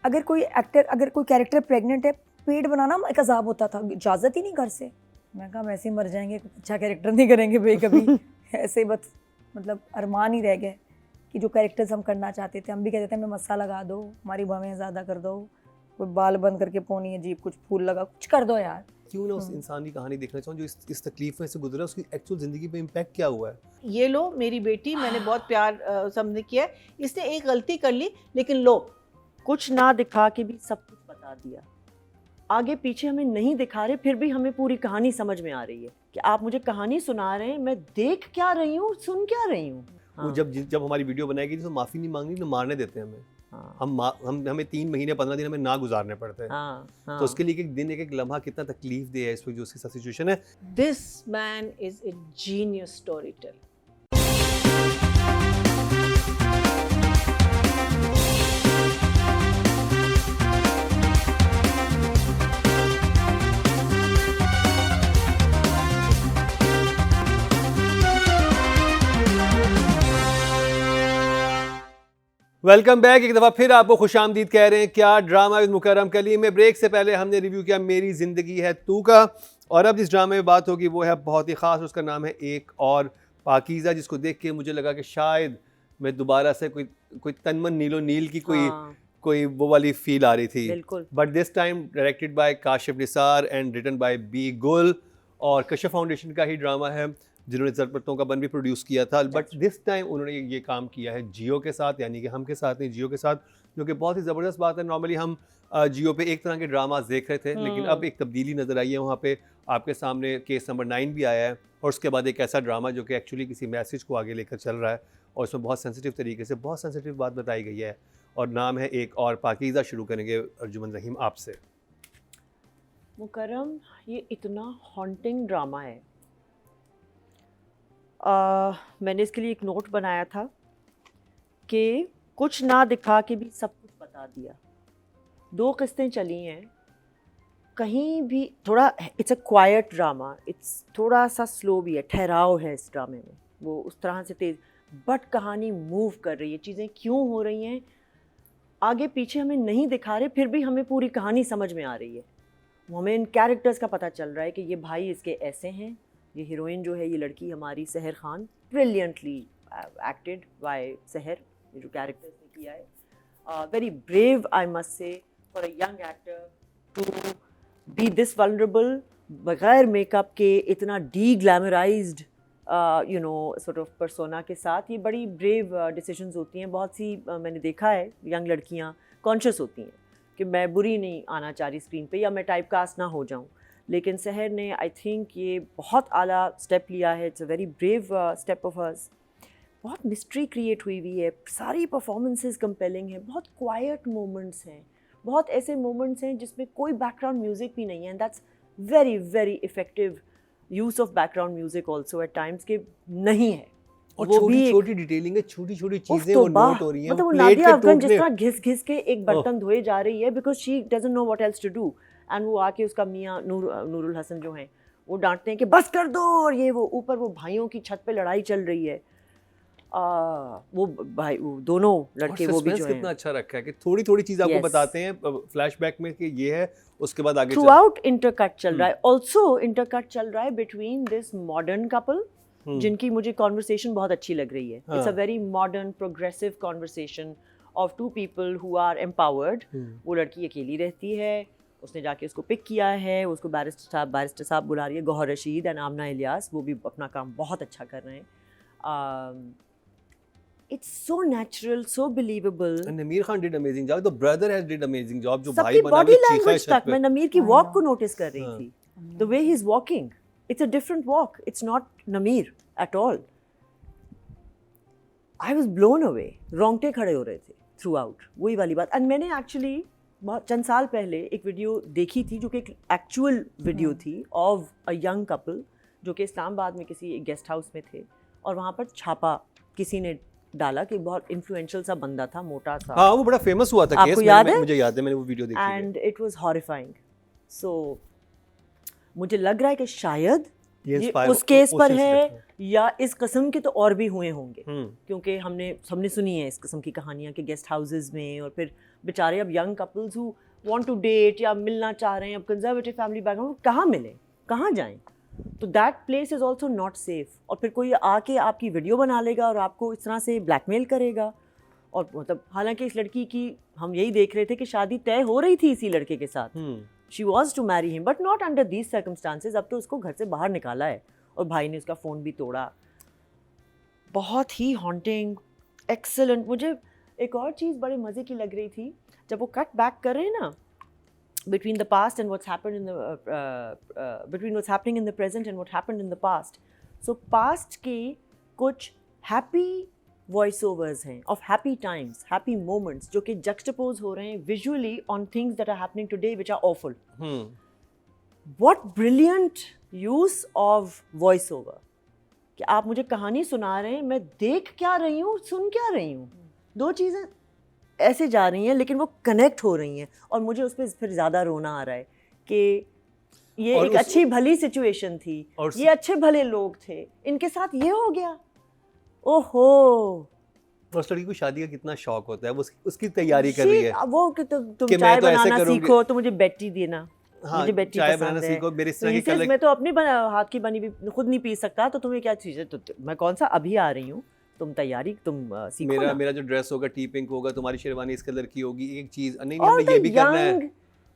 अगर कोई character pregnant है, पेट बनाना एक अजाब होता था, इजाज़त ही नहीं घर से। मैं कहा हम ऐसे ही मर जाएंगे, अच्छा कैरेक्टर नहीं करेंगे भाई कभी। ऐसे बस मतलब अरमान ही रह गए कि जो कैरेक्टर्स हम करना चाहते थे, हम भी कहते थे हमें मस्सा लगा दो, हमारी भवें ज़्यादा कर दो, कोई बाल बंद करके पोनी अजीब, कुछ फूल लगा, कुछ कर दो यार। क्यों ना उस इंसान की कहानी देखना चाहूँ जो इस तकलीफ में से गुजरा, उसकी एक्चुअल ज़िंदगी पे इम्पैक्ट क्या हुआ है। ये लो मेरी बेटी, मैंने बहुत प्यार समझे किया है, इसने एक गलती कर ली लेकिन लो कुछ ना दिखा के भी सब कुछ बता दिया। आगे पीछे हमें नहीं दिखा रहे, फिर भी हमें पूरी कहानी समझ में आ रही है कि आप मुझे कहानी सुना रहे हैं, मैं देख क्या रही हूँ, सुन क्या रही हूँ। वो जब हमारी वीडियो बनाई गई थी तो माफ़ी नहीं मांगनी, तो मारने देते हैं हमें। हमें 3 महीने 15 दिन हमें ना गुजारने पड़ते हैं। तो उसके लिए एक दिन एक लम्हा कितना तकलीफ दे है इस वक्त जो उसके साथ सिचुएशन है। This man is a genius story teller. Welcome back. एक दफ़ा फिर आपको खुशामदीद कह रहे हैं क्या ड्रामा विद मुकर्रम कलीम में। ब्रेक से पहले हमने रिव्यू किया मेरी ज़िंदगी है तू का, और अब जिस ड्रामे में बात होगी वो है बहुत ही ख़ास। उसका नाम है एक और पाकीज़ा, जिसको देख के मुझे लगा कि शायद मैं दोबारा से कोई तनमन नीलो नील की कोई वो वाली फील आ रही थी। But this time directed by Kashif Nisar and written by Bee Gul, और कशिफ फाउंडेशन का ही ड्रामा है जिन्होंने ज़रपत्तों का बन भी प्रोड्यूस किया था। बट दिस टाइम उन्होंने ये काम किया है जियो के साथ, यानी कि हम के साथ नहीं, जियो के साथ, जो कि बहुत ही ज़बरदस्त बात है। नॉर्मली हम जियो पे एक तरह के ड्रामास देख रहे थे, लेकिन अब एक तब्दीली नज़र आई है। वहाँ पे आपके सामने केस नंबर 9 भी आया है, और उसके बाद एक ऐसा ड्रामा जो कि एक्चुअली किसी मैसेज को आगे लेकर चल रहा है, और उसमें बहुत सेंसिटिव तरीके से बहुत सेंसिटिव बात बताई गई है, और नाम है एक और पाकीज़ा। शुरू करेंगे अर्जुमन रहीम आपसे। मुकर्रम, ये इतना हॉन्टिंग ड्रामा है। मैंने इसके लिए एक नोट बनाया था कि कुछ ना दिखा के भी सब कुछ बता दिया। 2 किस्तें चली हैं, कहीं भी थोड़ा, it's a quite drama, it's थोड़ा सा स्लो भी है, ठहराव है इस ड्रामे में, वो उस तरह से तेज़, बट कहानी मूव कर रही है। चीज़ें क्यों हो रही हैं आगे पीछे हमें नहीं दिखा रहे, फिर भी हमें पूरी कहानी समझ में आ रही है। हमें इन कैरेक्टर्स का पता चल रहा है कि ये भाई इसके ऐसे हैं। ये हीरोइन जो है, ये लड़की हमारी सहर खान, ब्रिलियंटली एक्टेड बाय सहर, ये जो कैरेक्टर ने किया है, very brave I must say for a young actor to be this vulnerable, बगैर मेकअप के, इतना deglamorised sort of persona के साथ। ये बड़ी ब्रेव डिसीजंस होती हैं। बहुत सी मैंने देखा है यंग लड़कियां कॉन्शियस होती हैं कि मैं बुरी नहीं आना चाह रही स्क्रीन पे, या मैं टाइप कास्ट ना हो जाऊं, लेकिन सहर ने आई थिंक ये बहुत आला स्टेप लिया है। It's a very brave step of hers. बहुत मिस्ट्री क्रिएट हुई है, सारी परफॉर्मेंसेस कंपेलिंग है, बहुत क्वाइट मोमेंट्स हैं, बहुत ऐसे मोमेंट्स हैं जिसमें कोई बैकग्राउंड म्यूज़िक भी नहीं है। That's very very effective use of background music also eight times के नहीं है। और वो छोटी भी छोटी डिटेलिंग है, छोटी छोटी चीज़ें वो नोट हो रही हैं। मतलब वो नादिया अफगान जिस तरह घिस के एक बर्तन धोए जा रही है, because she doesn't know what else to do, and वो आके उसका मियाँ नूरुल हसन जो हैं वो डांटते हैं कि बस कर दो, और ये वो ऊपर वो भाइयों की छत पे लड़ाई चल रही है। वो भाई, वो दोनों लड़के, वो भी जो हैं, कितना अच्छा रखा है कि थोड़ी थोड़ी चीज़ आपको बताते हैं फ्लैशबैक में कि ये है, उसके बाद आगे थ्रू आउट इंटरकट चल रहा है। ऑल्सो इंटरकट चल रहा है बिटवीन दिस मॉडर्न कपल, जिनकी मुझे कॉन्वर्सेशन बहुत अच्छी लग रही है। It's a very modern progressive conversation of 2 people who are empowered. वो लड़की अकेली रहती है, उसने जाके उसको पिक किया है, उसको बैरिस्टर साहब बुला रही है, गौहर रशीद एंड आमना इलियास, वो भी अपना काम बहुत अच्छा कर रहे हैं। It's so natural, so believable. And Nameer Khan did amazing job. The brother has did amazing job. जो भाई सबकी बना बॉडी वो चीखा लैंग्वेज छत तक, पे। मैं नमीर की वॉक को नोटिस कर रही थी। The way he's walking, it's a different walk. It's not Nameer at all. I was blown away. रोंगटे खड़े हो रहे थे throughout. वही वाली बात। And मैंने actually बहुत चंद साल पहले एक वीडियो देखी थी जो कि एक एक्चुअल वीडियो थी of a young couple जो कि इस्लामाबाद में किसी गेस्ट हाउस में थे, और वहाँ पर छापा किसी ने डाला कि बहुत इन्फ्लुएंशियल सा बंदा था, मोटा सा। हाँ, वो बड़ा फेमस हुआ था केस। आपको याद है? मुझे याद है, मैंने वो वीडियो देखी है। And it was horrifying. So मुझे लग रहा है कि शायद ये उस केस पर है, या इस किस्म के तो और भी हुए होंगे, क्योंकि हमने सुनी है इस किस्म की कहानियाँ कि गेस्ट हाउसेस में और फिर बेचारे अब young couples who want to date या मिलना चाह रहे हैं, अब कंजर्वेटिव फैमिली बैकग्राउंड, कहाँ मिले, कहाँ जाएं? तो that place is also not safe. और फिर कोई आके आपकी वीडियो बना लेगा और आपको इस तरह से ब्लैकमेल करेगा। और मतलब हालांकि इस लड़की की हम यही देख रहे थे कि शादी तय हो रही थी इसी लड़के के साथ, she was to marry him but not under these circumstances. अब तो उसको घर से बाहर निकाला है और भाई ने उसका फ़ोन भी तोड़ा। बहुत ही हॉन्टिंग, एक्सेलेंट। मुझे एक और चीज़ बड़े मज़े की लग रही थी, जब वो कट बैक कर रहे हैं ना between the past and what's happened in the between what's happening in the present and what happened in the past. So past के कुछ happy voice overs हैं of happy times, happy moments जो कि juxtapose हो रहे हैं visually on things that are happening today which are awful. What brilliant use of voice over. कि आप मुझे कहानी सुना रहे हैं, मैं देख क्या रही हूँ, सुन क्या रही हूँ, दो चीज़ें ऐसे जा रही हैं लेकिन वो कनेक्ट हो रही हैं। और मुझे उस पर फिर ज़्यादा रोना आ रहा है कि ये एक अच्छी भली सिचुएशन थी, ये अच्छे भले लोग थे, इनके साथ ये हो गया। ओहो, उस लड़की को शादी का कितना शौक होता है, वो उसकी तैयारी कर रही है। वो कि तुम चाय बनाना सीखो तो मुझे बेटी देना। हाँ, मुझे बेटी चाय पसंद बनाना है। सीखो, मेरे इस तरह तो की मैं तो अपनी हाथ की बनी भी खुद नहीं पी सकता, तो तुम्हें क्या चीज़ है? तो मैं कौन सा अभी आ रही हूँ, तुम तैयारी तुम सीखो ना। मेरा जो ड्रेस होगा टी पिंक होगा, तुम्हारी शेरवानी इस कलर की होगी, एक चीज नहीं हमें ये भी करना है।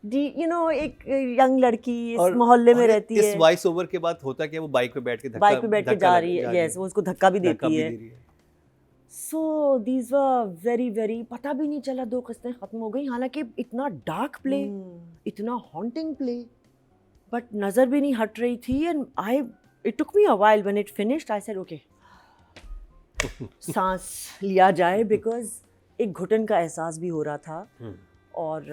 यू नो, एक यंग लड़की इस मोहल्ले में रहती है। इस वॉइस ओवर के बाद होता क्या, वो बाइक पे बैठ के जा रही है, यस, वो उसको धक्का भी देती है। So these were very very, पता भी नहीं चला 2 किस्तें खत्म हो गई। हालांकि इतना डार्क प्ले, इतना हॉन्टिंग प्ले, बट नजर भी नहीं हट रही थी। And it took me a while when it finished, I said okay, सांस लिया जाए, बिकॉज एक घुटन का एहसास भी हो रहा था। और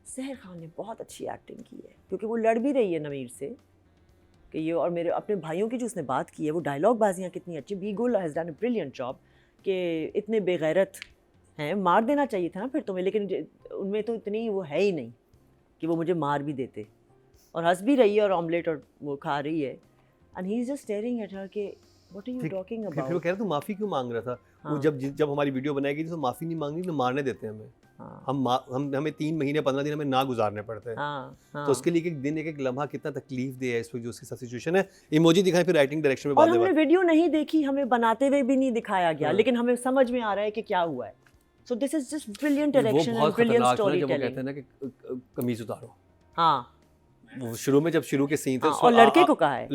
सहर खान ने बहुत अच्छी एक्टिंग की है, क्योंकि वो लड़ भी रही है नमीर से कि ये, और मेरे अपने भाइयों की जो उसने बात की है, वो डायलॉग बाजियाँ कितनी अच्छी। बी गुल has done a brilliant job कि इतने बेगैरत हैं, मार देना चाहिए था ना फिर तुम्हें, लेकिन उनमें तो इतनी वो है ही नहीं कि वो मुझे मार भी देते। और हंस भी रही है और ऑमलेट और वो खा रही है। And he is just staring at her के what are you talking about. फिर वो कह रहा तू माफी क्यों मांग रहा था? वो जब हमारी वीडियो बनाई गई थी तो माफी नहीं मांगी, तो मारने देते हैं हमें। हमें 3 महीने 15 दिन हमें ना गुजारने पड़ते हैं। तो उसके लिए एक दिन एक लम्हा कितना तकलीफ दे है इस वक्त जो उसकी सिचुएशन है। इमोजी दिखाएं फिर राइटिंग डायरेक्शन में। और हमने वीडियो नहीं देखी, हमें बनाते हुए भी नहीं दिखाया गया, लेकिन हमें समझ में आ रहा है कि क्या हुआ है। So this is just brilliant direction and brilliant story telling. कहते हैं ना कि कमीज उतारो। हाँ, वो शुरू में जब शुरू के सीन थे, और लड़के को कहा है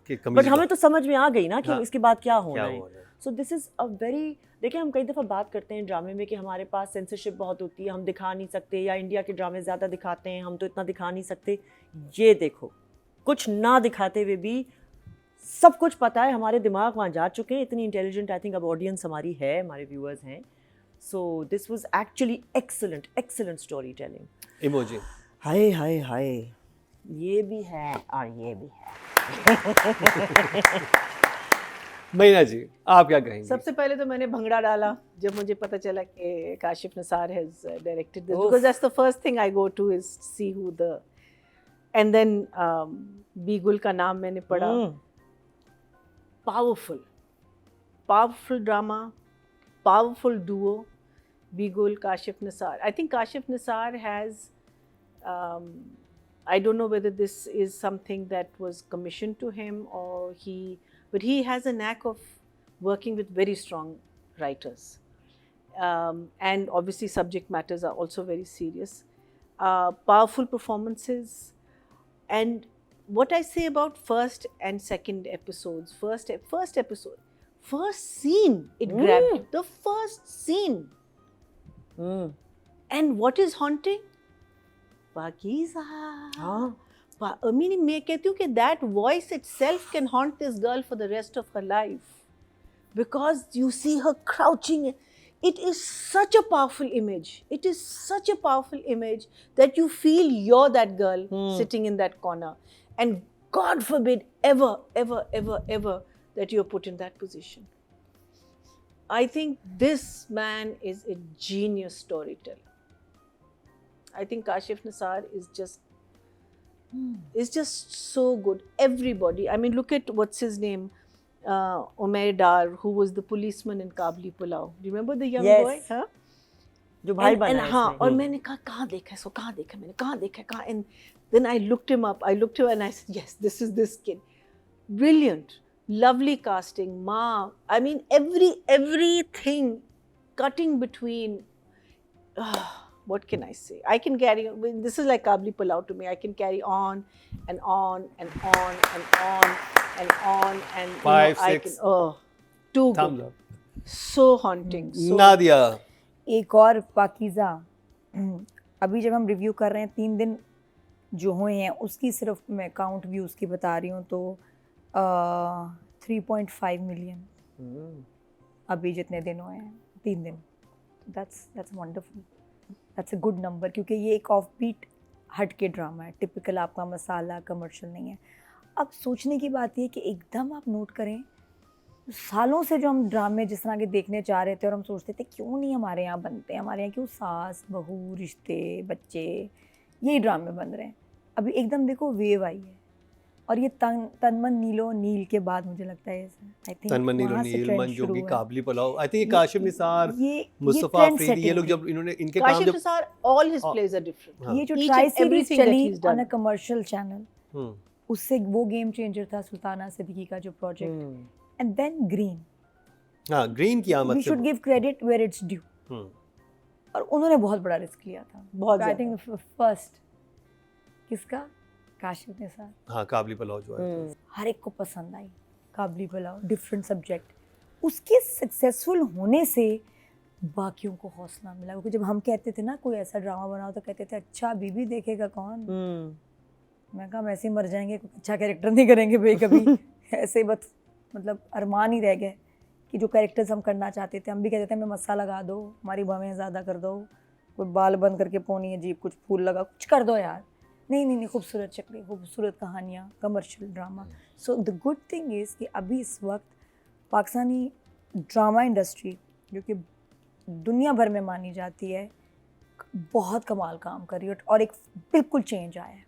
कि कमीज, बट हमें तो समझ में आ गई ना कि इसके बाद क्या होना है। So this is a very, देखिए हम कई दफ़ा बात करते हैं ड्रामे में कि हमारे पास सेंसरशिप बहुत होती है, हम दिखा नहीं सकते, या इंडिया के ड्रामे ज़्यादा दिखाते हैं, हम तो इतना दिखा नहीं सकते। ये देखो, कुछ ना दिखाते हुए भी सब कुछ पता है, हमारे दिमाग वहाँ जा चुके हैं, इतनी इंटेलिजेंट आई थिंक अब ऑडियंस हमारी है, हमारे व्यूअर्स हैं। So this was actually excellent story telling. Emoji हाय हाय हाय, ये भी है और ये भी है। महीना जी, आप क्या कहेंगे? सबसे पहले तो मैंने भंगड़ा डाला जब मुझे पता चला कि Kashif Nisar has directed this, because that's the first thing I go to is see who the, and then Bigul का नाम मैंने पढ़ा। Powerful drama, powerful duo, Bigul, Kashif Nisar. I think Kashif Nisar has, I don't know whether this is something that was commissioned to him or but he has a knack of working with very strong writers. And obviously subject matters are also very serious. Powerful performances. And what I say about first and second episodes, first episode, first scene, it grabbed, the first scene. And what is haunting? Pakiza. I mean, मैं कहती हूँ कि that voice itself can haunt this girl for the rest of her life, because you see her crouching. It is such a powerful image. It is such a powerful image that you feel you're that girl sitting in that corner, and God forbid ever that you're put in that position. I think this man is a genius storyteller. I think Kashif Nisar is just so good. Everybody, I mean, look at what's his name, Umair Dar, who was the policeman in Kabli Pulao. Do you remember the young boy? Huh? जो भाई and बना है हाँ, इसमें। और मैंने कहा कहाँ देखा है, सो कहाँ देखा मैंने, कहाँ देखा कहाँ, and then I looked him up, and I said yes, this is this kid. Brilliant, lovely casting, Ma. I mean everything cutting between. What can I say? I can carry on. This is like Kabli Pulao to me. I can carry on and on and on and on and on and you know, 5, I 6. can. Oh, too Thumbs good. up. So haunting. So Nadia एक और पाकीज़ा, अभी जब हम review कर रहे हैं 3 दिन जो हुए हैं उसकी सिर्फ मैं काउंट व्यूज़ की बता रही हूँ तो 3.5 मिलियन अभी जितने दिन हुए हैं 3 दिन. That's wonderful, that's a good number, क्योंकि ये एक ऑफ बीट हट के ड्रामा है, टिपिकल आपका मसाला कमर्शियल नहीं है. अब सोचने की बात ये कि एकदम आप नोट करें, सालों से जो हम ड्रामे जिस तरह के देखने जा रहे थे और हम सोचते थे क्यों नहीं हमारे यहाँ बनते हैं, हमारे यहाँ क्यों सास बहू रिश्ते बच्चे यही ड्रामे बन रहे हैं. अभी एकदम देखो वेव आई है और ये तनमन नीलो नील के बाद मुझे लगता है आई थिंक तनमन नीलो नील मंजूगी काबली पुलाव, आई थिंक ये काशिफ निसार मुस्तफा अफरीदी, ये लोग जब इन्होंने इनके काम Kashif जब Nisar, all his plays are different. ये जो Each try and series everything that चली he's on a done. Commercial channel, hmm, उससे वो गेम चेंजर था सुल्ताना सिद्दीकी का जो प्रोजेक्ट. एंड देन ग्रीन, हाँ ग्रीन की आमद वी से should give credit where it's due. Hmm, और उन्होंने बहुत बड़ा रिस्क लिया था. बहुत आई ज़्यादा. थिंक फर्स्ट किसका, काशिफ निसार. हाँ काबली पुलाव जो है हर एक को पसंद आई काबली पुलाव, डिफरेंट सब्जेक्ट. उसके सक्सेसफुल होने से बाकियों को हौसला मिला, क्योंकि जब हम कहते थे ना कोई ऐसा ड्रामा बनाओ तो कहते थे अच्छा बीबी देखेगा कौन. मैं कहा हम ऐसे ही मर जाएंगे, कोई अच्छा कैरेक्टर नहीं करेंगे भाई कभी. ऐसे बस मतलब अरमान ही रह गए कि जो कैरेक्टर्स हम करना चाहते थे. हम भी कहते थे हमें मस्सा लगा दो, हमारी भवें ज़्यादा कर दो, कोई बाल बंद करके पोनी अजीब कुछ फूल लगा कुछ कर दो यार. नहीं खूबसूरत शक्लें, खूबसूरत कहानियाँ, commercial drama. So the good thing is कि अभी इस वक्त पाकिस्तानी ड्रामा इंडस्ट्री जो कि दुनिया भर में मानी जाती है बहुत कमाल काम कर रही है और एक बिल्कुल चेंज आया है.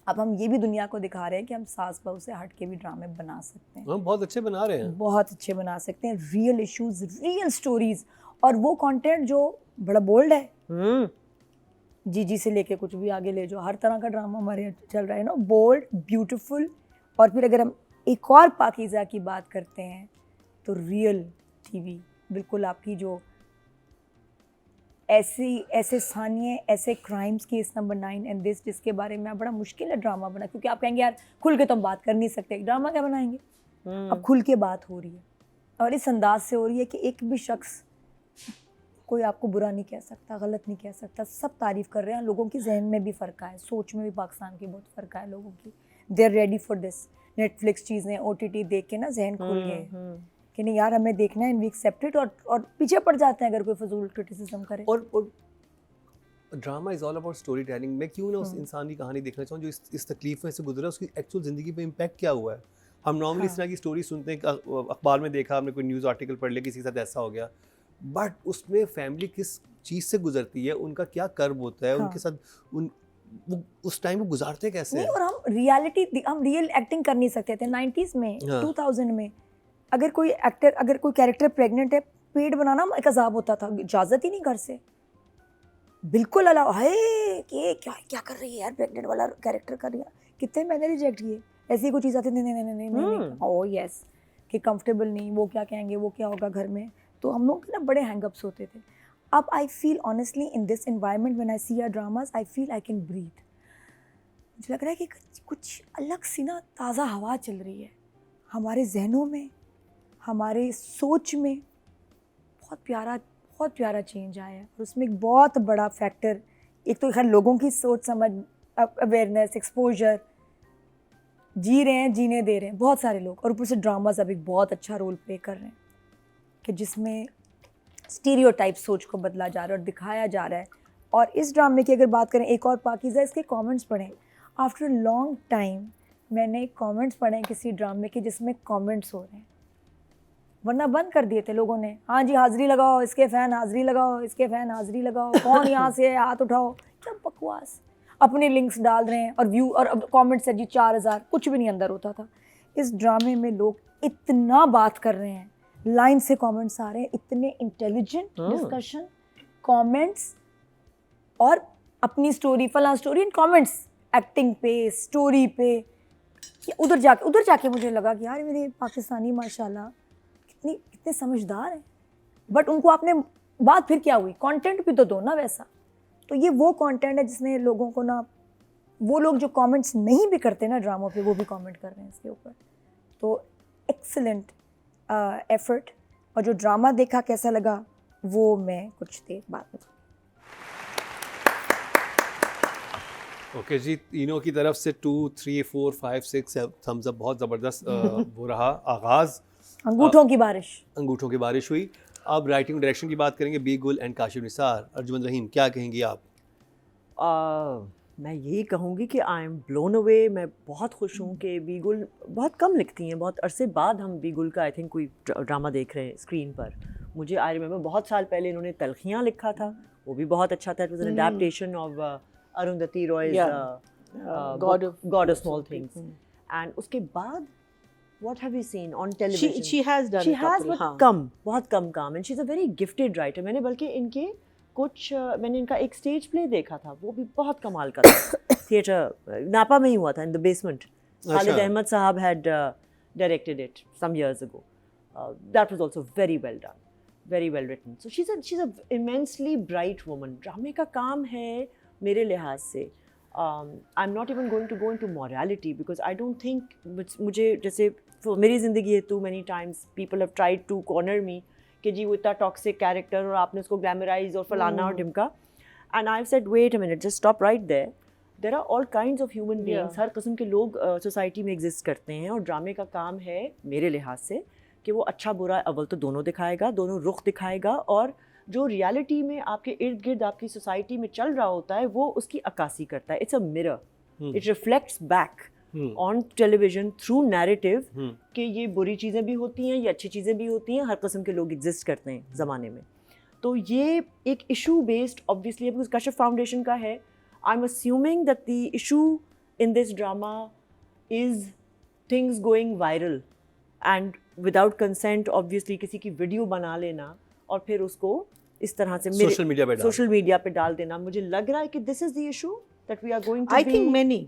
अब हम ये भी दुनिया को दिखा रहे हैं कि हम सास बहू से हट के भी ड्रामे बना सकते हैं, हम बहुत अच्छे बना रहे हैं. बहुत अच्छे बना सकते हैं. रियल इश्यूज, रियल स्टोरीज, और वो कंटेंट जो बड़ा बोल्ड है. जी से लेके कुछ भी आगे ले जाओ, हर तरह का ड्रामा हमारे यहाँ चल रहा है ना, बोल्ड ब्यूटीफुल. और फिर अगर हम एक और पाकीज़ा की बात करते हैं तो रियल टीवी, बिल्कुल आपकी जो ऐसे सानिए ऐसे crimes case number 9 and this, जिसके बारे में बड़ा मुश्किल है ड्रामा बना, क्योंकि आप कहेंगे यार खुल के तो हम बात कर नहीं सकते, ड्रामा क्या बनाएंगे. अब खुल के बात हो रही है और इस अंदाज से हो रही है कि एक भी शख्स कोई आपको बुरा नहीं कह सकता, गलत नहीं कह सकता, सब तारीफ़ कर रहे हैं. लोगों की जहन में भी फ़र्क है, सोच में भी पाकिस्तान की बहुत फ़र्क है लोगों की. They are ready for this. Netflix चीज़ें OTT देख के ना जहन खुल गए कि नहीं यार हमें देखना है, वी एक्सेप्ट इट. और पीछे पड़ जाते हैं अगर कोई फजूल क्रिटिसिज्म करे. और drama is all about story telling. मैं क्यों ना उस इंसान की कहानी देखना चाहूँ जो इस तकलीफ में से गुजरा, उसकी एक्चुअल ज़िंदगी पे इम्पैक्ट क्या हुआ है. हम नॉर्मली इस तरह की स्टोरी सुनते हैं, अखबार में देखा, हमने कोई न्यूज़ आर्टिकल पढ़ लिया किसी के साथ ऐसा हो गया, बट उसमें फैमिली किस चीज़ से गुजरती है, उनका क्या कर्ब होता है, उनके साथ उस टाइम वो गुजारते कैसे नहीं. हैं. और हम रियल एक्टिंग कर नहीं सकते थे 90s में, 2000 में. अगर कोई कैरेक्टर प्रेग्नेंट है, पेट बनाना एक अजाब होता था, इजाज़त ही नहीं घर से, बिल्कुल अलाउ है कि क्या कर रही है यार, प्रेग्नेंट वाला कैरेक्टर कर रही है. कितने मैंने रिजेक्ट किए, ऐसी कोई चीज़ आती थी, नहीं ओह यस, कि कंफर्टेबल नहीं, वो क्या कहेंगे, वो क्या होगा घर में. तो हम लोग के ना बड़े हैंगअप्स होते थे. अब I feel honestly in this environment when I see our dramas, I feel I can breathe. मुझे लग रहा है कि कुछ अलग सी ना ताज़ा हवा चल रही है हमारे जहनों में, हमारे सोच में. बहुत प्यारा चेंज आया है. और उसमें एक बहुत बड़ा फैक्टर, एक तो खैर लोगों की सोच समझ, अवेयरनेस, एक्सपोजर, जी रहे हैं, जीने दे रहे हैं बहुत सारे लोग, और ऊपर से ड्रामास अब एक बहुत अच्छा रोल प्ले कर रहे हैं कि जिसमें स्टीरियोटाइप सोच को बदला जा रहा है और दिखाया जा रहा है. और इस ड्रामे की अगर बात करें, एक और पाकीज़ा, इसके कमेंट्स पढ़ें. आफ्टर लॉन्ग टाइम मैंने कमेंट्स पढ़े हैं किसी ड्रामे के जिसमें कमेंट्स हो रहे हैं, वरना बंद कर दिए थे लोगों ने. हाँ जी हाज़िरी लगाओ, इसके फ़ैन हाज़िरी लगाओ, इसके फ़ैन हाज़िरी लगाओ, कौन यहाँ से है हाथ उठाओ. क्या बकवास, अपने लिंक्स डाल रहे हैं और व्यू और कमेंट्स है जी 4000, कुछ भी नहीं अंदर होता था. इस ड्रामे में लोग इतना बात कर रहे हैं, लाइन से कमेंट्स आ रहे हैं, इतने इंटेलिजेंट डिस्कशन, कमेंट्स और अपनी स्टोरी, फला स्टोरी एंड कमेंट्स, एक्टिंग पे, स्टोरी पे, कि उधर जाके मुझे लगा कि यार मेरे पाकिस्तानी माशाल्लाह कितने समझदार हैं, बट उनको आपने बात फिर क्या हुई, कंटेंट भी तो दो ना वैसा। तो ये वो कंटेंट है जिसने लोगों को ना, वो लोग जो कमेंट्स नहीं भी करते ना ड्रामों पे, वो भी कमेंट कर रहे हैं इसके ऊपर। तो एक्सीलेंट एफर्ट। और जो ड्रामा देखा कैसा लगा वो मैं कुछ देर बाद में। ओके जी, तीनों की तरफ से 2, 3, 4, 5, 6 थम्स अप, बहुत ज़बरदस्त वो रहा आगाज़। अंगूठों की बारिश। अंगूठों की बारिश हुई। अब राइटिंग डायरेक्शन की बात करेंगे, बी गुल एंड काशिफ निसार। अर्जुमंद रहीम, क्या कहेंगी आप? मैं यही कहूँगी कि आई एम ब्लोन अवे। मैं बहुत खुश हूँ कि बीगुल बहुत कम लिखती हैं, बहुत अरसे बाद हम बीगुल का आई थिंक कोई ड्रामा देख रहे हैं स्क्रीन पर। मुझे आई रिमेंबर बहुत साल पहले इन्होंने तलखियाँ लिखा था, वो भी बहुत अच्छा था। It was an adaptation of Arundhati रॉय's God of Small Things. And उसके बाद what have we seen on television? She has done She a has, couple, but हाँ. कम, बहुत कम काम, and she's a very gifted writer. मैंने बल्कि इनके कुछ मैंने इनका एक स्टेज प्ले देखा था, वो भी बहुत कमाल का था। थिएटर नापा में ही हुआ था, in the basement. Khalid Ahmed sahab had directed it some years ago. That was also very well done, very well written. So she's a immensely bright woman. ड्रामे का काम है मेरे लिहाज से। I'm not even going to go into morality because I don't think मुझे जैसे मेरी ज़िंदगी है, too many times people have tried to corner me कि जी वो इतना टॉक्सिक कैरेक्टर और आपने उसको ग्लैमराइज और फलाना और ढिमका। And I said wait a minute, just stop right there are all kinds of human beings. हर किस्म के लोग सोसाइटी में एग्जिस्ट करते हैं, और ड्रामे का काम है मेरे लिहाज से कि वो अच्छा बुरा अव्वल तो दोनों दिखाएगा, दोनों रुख दिखाएगा, और जो रियलिटी में आपके इर्द गिर्द आपकी सोसाइटी में चल रहा होता है वो उसकी अक्कासी करता है। It's a mirror, it reflects back on television through narrative कि ये बुरी चीज़ें भी होती हैं, ये अच्छी चीज़ें भी होती हैं, हर किस्म के लोग एग्जिस्ट करते हैं ज़माने में। तो ये एक इशू बेस्ड ऑब्वियसली है, बिकॉज कशिफ फाउंडेशन का है। I am assuming that the issue in this drama is things going viral and without consent, obviously किसी की वीडियो बना लेना और फिर उसको इस तरह से सोशल मीडिया पे डाल देना। मुझे लग रहा है कि this is the issue that we are going to I think many.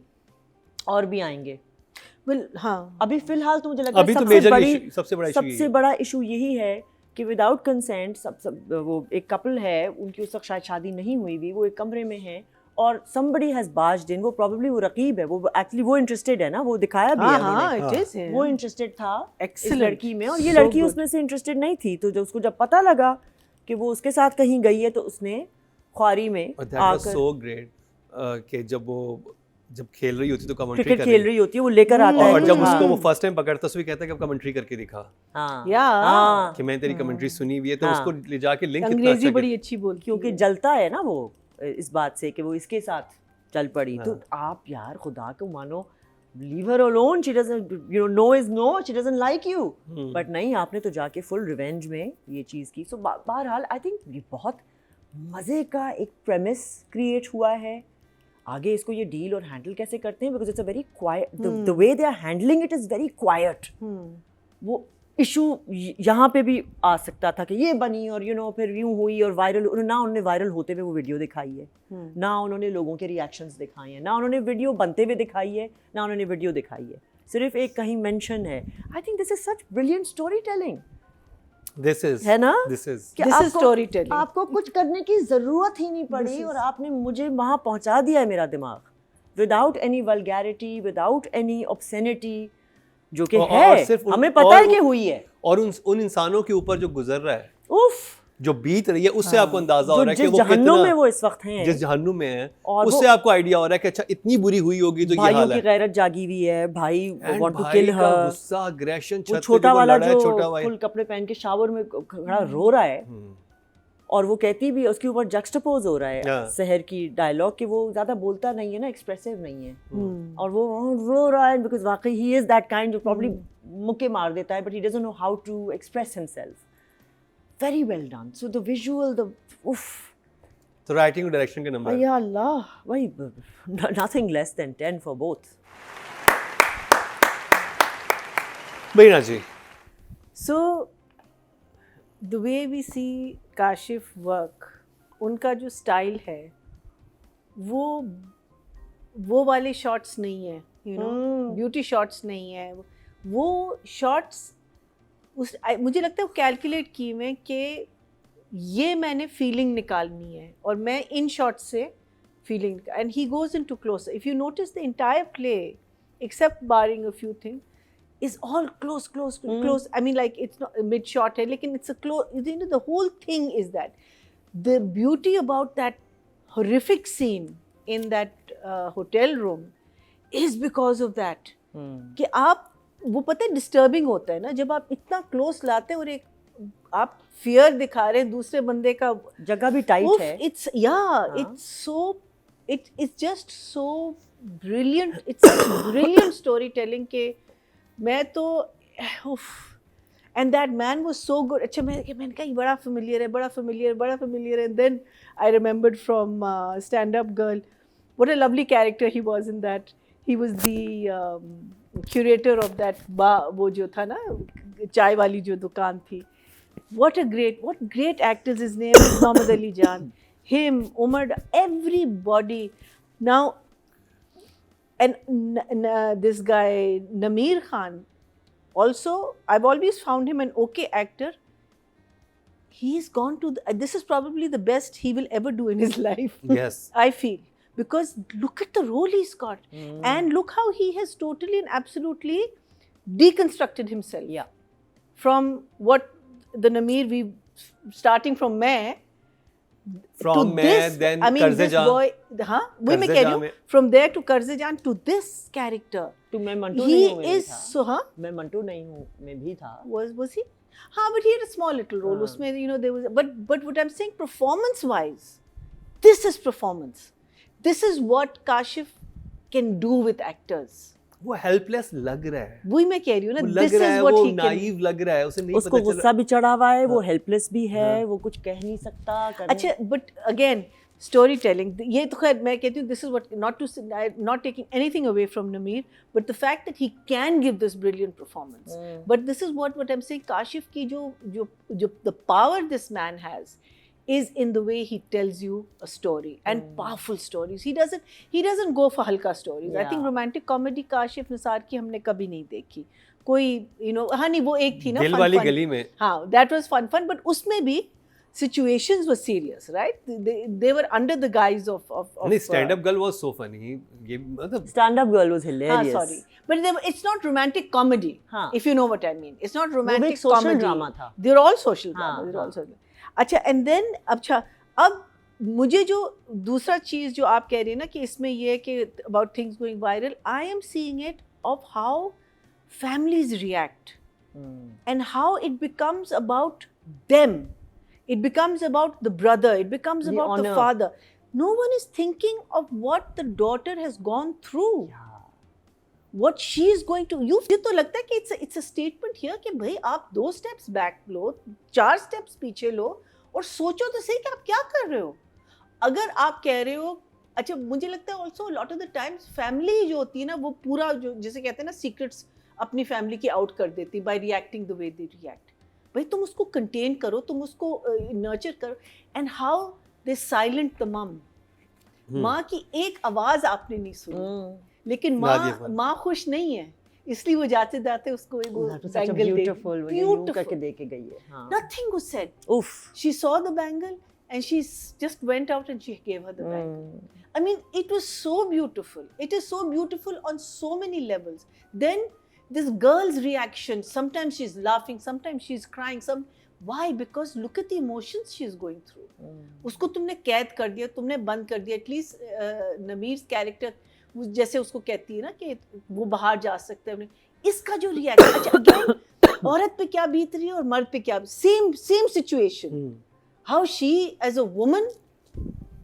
और भी आएंगे। Well, हाँ. अभी फिलहाल तो मुझे लगता है अभी तो सबसे बड़ा इशू यही है कि विदाउट कंसेंट वो एक कपल है, उनकी उस वक्त शायद शादी नहीं हुई भी, वो एक कमरे में है और somebody has barged in, वो probably वो रकीब है, वो एक्चुअली वो इंटरेस्टेड है ना, वो दिखाया भी है हाँ, उन्होंने। it is. वो इंटरेस्टेड था इस Excellent. लड़की में, और ये So लड़की good. उसमें से इंटरेस्टेड नहीं थी। तो जब उसको जब पता लगा कि वो उसके साथ कहीं गई है तो उसने ख्वारी में आकर सो ग्रेट कि जब खेल रही होती तो कमेंट्री क्रिकेट खेल रही होती है, वो लेकर आता है और जब हाँ। उसको वो फर्स्ट टाइम पकड़ता है तो भी कहता है कि अब कमेंट्री करके दिखा हाँ Yeah. कि मैंने तेरी कमेंट्री सुनी हुई है। तो हाँ। उसको ले जाके लिंक कितना अंग्रेजी अच्छा बड़ी अच्छी बोलती क्योंकि है। जलता है ना वो इस बात से कि वो इसके साथ चल पड़ी। तो आप यार खुदा को मानो, leave her alone, she doesn't, you know, no is no, she doesn't like you, but नहीं, आपने तो जाके फुल रिवेंज में ये चीज़ की। सो बहरहाल आई थिंक ये बहुत मज़े का एक प्रेमिस क्रिएट हुआ है। आगे इसको ये डील और हैंडल कैसे करते हैं, because it's a very quiet, the way they are handling it is very quiet. वो इशू यहाँ पे भी आ सकता था कि ये बनी और यू नो फिर यूँ हुई और वायरल, ना उन्होंने वायरल होते हुए वो वीडियो दिखाई है, ना उन्होंने लोगों के रिएक्शंस दिखाए हैं, ना उन्होंने वीडियो बनते हुए दिखाई है, ना उन्होंने वीडियो दिखाई है, सिर्फ एक कहीं मेंशन है। I think this is such brilliant story telling, है ना, दिस इज कि This is आपको- storytelling. आपको कुछ करने की ज़रूरत ही नहीं पड़ी और आपने मुझे वहाँ पहुँचा दिया है मेरा दिमाग, without any vulgarity, without any obscenity, जो कि और है, सिर्फ हमें पता है कि हुई है। और उन इंसानों के ऊपर जो गुजर रहा है, उफ, जो बीत रही है, उससे आपको अंदाजा हो रहा है कि जिस वो जहन्नुम में कितना, वो इस वक्त हैं, जिस जहन्नुम में है, और उससे आपको आइडिया हो रहा है कि अच्छा इतनी बुरी हुई होगी तो ये भाइयों हाल की है। गैरत जागी हुई है, भाई And वांट टू भाई किल का हर, गुस्सा, aggression, वो छत पे छोटा जो वाला लड़ा है, जो छोटा भाई। फुल कपड़े पहन के शावर में खड़ा रो रहा है, और वो कहती भी, उसके ऊपर जक्सटपोज हो रहा है हाँ। सहर की डायलॉग कि वो ज़्यादा बोलता नहीं है ना, एक्सप्रेसिव नहीं है, और वो रो रहा है बिकॉज वाकई ही इज़ दैट काइंड जो प्रॉब्ली मुक्के मार देता है, but he doesn't know how to express himself. Very well done. So the visual, the उफ, तो राइटिंग और डायरेक्शन के नंबर या अल्लाह, वही nothing less than 10 for both. Beena ji. So, the way we see Kashif work, उनका जो स्टाइल है वो वाले शॉट्स नहीं है, यू नो, ब्यूटी शॉट्स नहीं है वो शॉट्स। मुझे लगता है वो कैलकुलेट की हुए कि ये मैंने फीलिंग निकालनी है और मैं इन शॉट्स से feeling, and he goes into close. If you notice the entire play except barring a few thing is all close. I mean, like, it's not mid shot hai, lekin it's a close, you know, the whole thing is that the beauty about that horrific scene in that hotel room is because of that कि आप वो पता है disturbing होता है ना जब आप इतना क्लोज लाते हैं और एक आप फियर दिखा रहे हैं दूसरे बंदे का, जगह भी टाइट है, it's yeah, it's so it's just so brilliant, it's brilliant storytelling के मैं तो and that man was so good. अच्छा मैंने कहा ये बड़ा familiar है. And then I remembered from Stand Up Girl what a lovely character he was in that. He was the curator of that bar, वो जो था ना चाय वाली जो दुकान थी. What great actors. His name is Mohammad Ali Jan. Him, Umar, everybody. Now, and this guy Nameer Khan, also I've always found him an okay actor. He's gone to this is probably the best he will ever do in his life. Yes. I feel, because look at the role he's got and look how he has totally and absolutely deconstructed himself. Yeah. From what the Nameer, we starting from मैं From to मैं, this, then I mean, this Karze boy, हाँ, वही मैं कह रही हूँ, from there to Karze Jaan to this character. तो मैं मंटू He नहीं हूँ, is so, हाँ, मैं मंटू नहीं हूँ, मैं भी था. was he? हाँ, but he had a small little role. उसमें, you know, there was, but what I'm saying, performance wise, this is performance. This is what Kashif can do with actors. वो हेल्पलेस लग रहा है, वही मैं कह रही हूँ ना, लग this रहा is है, what वो he can. नाइव लग रहा है, उसे नहीं उसको पता चल गुस्सा भी चढ़ा हुआ है, वो हाँ. हेल्पलेस भी है, हाँ. वो कुछ कह नहीं सकता. अच्छा, but again, storytelling, ये तो खैर मैं कहती हूँ, this is what, not taking anything away from Nameer, but the fact that he can give this brilliant performance. But this is what I'm saying, Kashif की जो the power this man has is in the way he tells you a story, and powerful stories. He doesn't go for halka stories. Yeah. I think romantic comedy Kashif Nisar की हमने कभी नहीं देखी. कोई, you know, हाँ नहीं, वो एक थी ना दिल fun, वाली fun. गली में, हाँ, that was fun, but उसमें भी situations were serious, right? They were under the guise of नहीं, stand up girl was so funny. ये मतलब Stand Up Girl was hilarious. sorry, but it's not romantic comedy. हाँ. If you know what I mean, it's not वो भी romantic एक social comedy. drama था. They're all social हाँ, drama. They're all हाँ. social. अच्छा, and then अब मुझे जो दूसरा चीज जो आप कह रही हैं ना कि इसमें ये है कि about things going viral, I am seeing it of how families react and how it becomes about them. It becomes about the brother. It becomes The about the honor. father. No one is thinking of what the daughter has gone through. What she is going to. मुझे तो लगता है कि it's a statement here कि भाई आप 2 steps back लो, 4 steps पीछे लो और सोचो तो सही कि आप क्या कर रहे हो. अगर आप कह रहे हो, अच्छा मुझे लगता है also a lot of the times family जो होती है ना, वो पूरा जो जिसे कहते हैं ना secrets अपनी family की out कर देती by reacting the way they react. भाई तुम उसको contain करो, तुम उसको nurture करो. And how they silent the mom. माँ की एक आवाज आपने नहीं सुनी, लेकिन माँ खुश नहीं है, इसलिए वो जाते जाते उसको एक बैंगल दे के गई है. हाँ. Nothing was said. Oof. She saw the bangle and she just went out and she gave her the bangle. I mean, it was so beautiful. It is so beautiful on so many levels. Then this girl's reaction, sometimes she's laughing, sometimes she's crying. Why? Because look at the emotions she's going through. उसको तुमने कैद कर दिया, तुमने बंद कर दिया. At least Nameer's character, जैसे उसको कहती है ना कि वो बाहर जा सकते हैं. इसका जो रिएक्शन, अच्छा अगेन औरत पे क्या बीत रही है और मर्द पे क्या, same situation. How she as a woman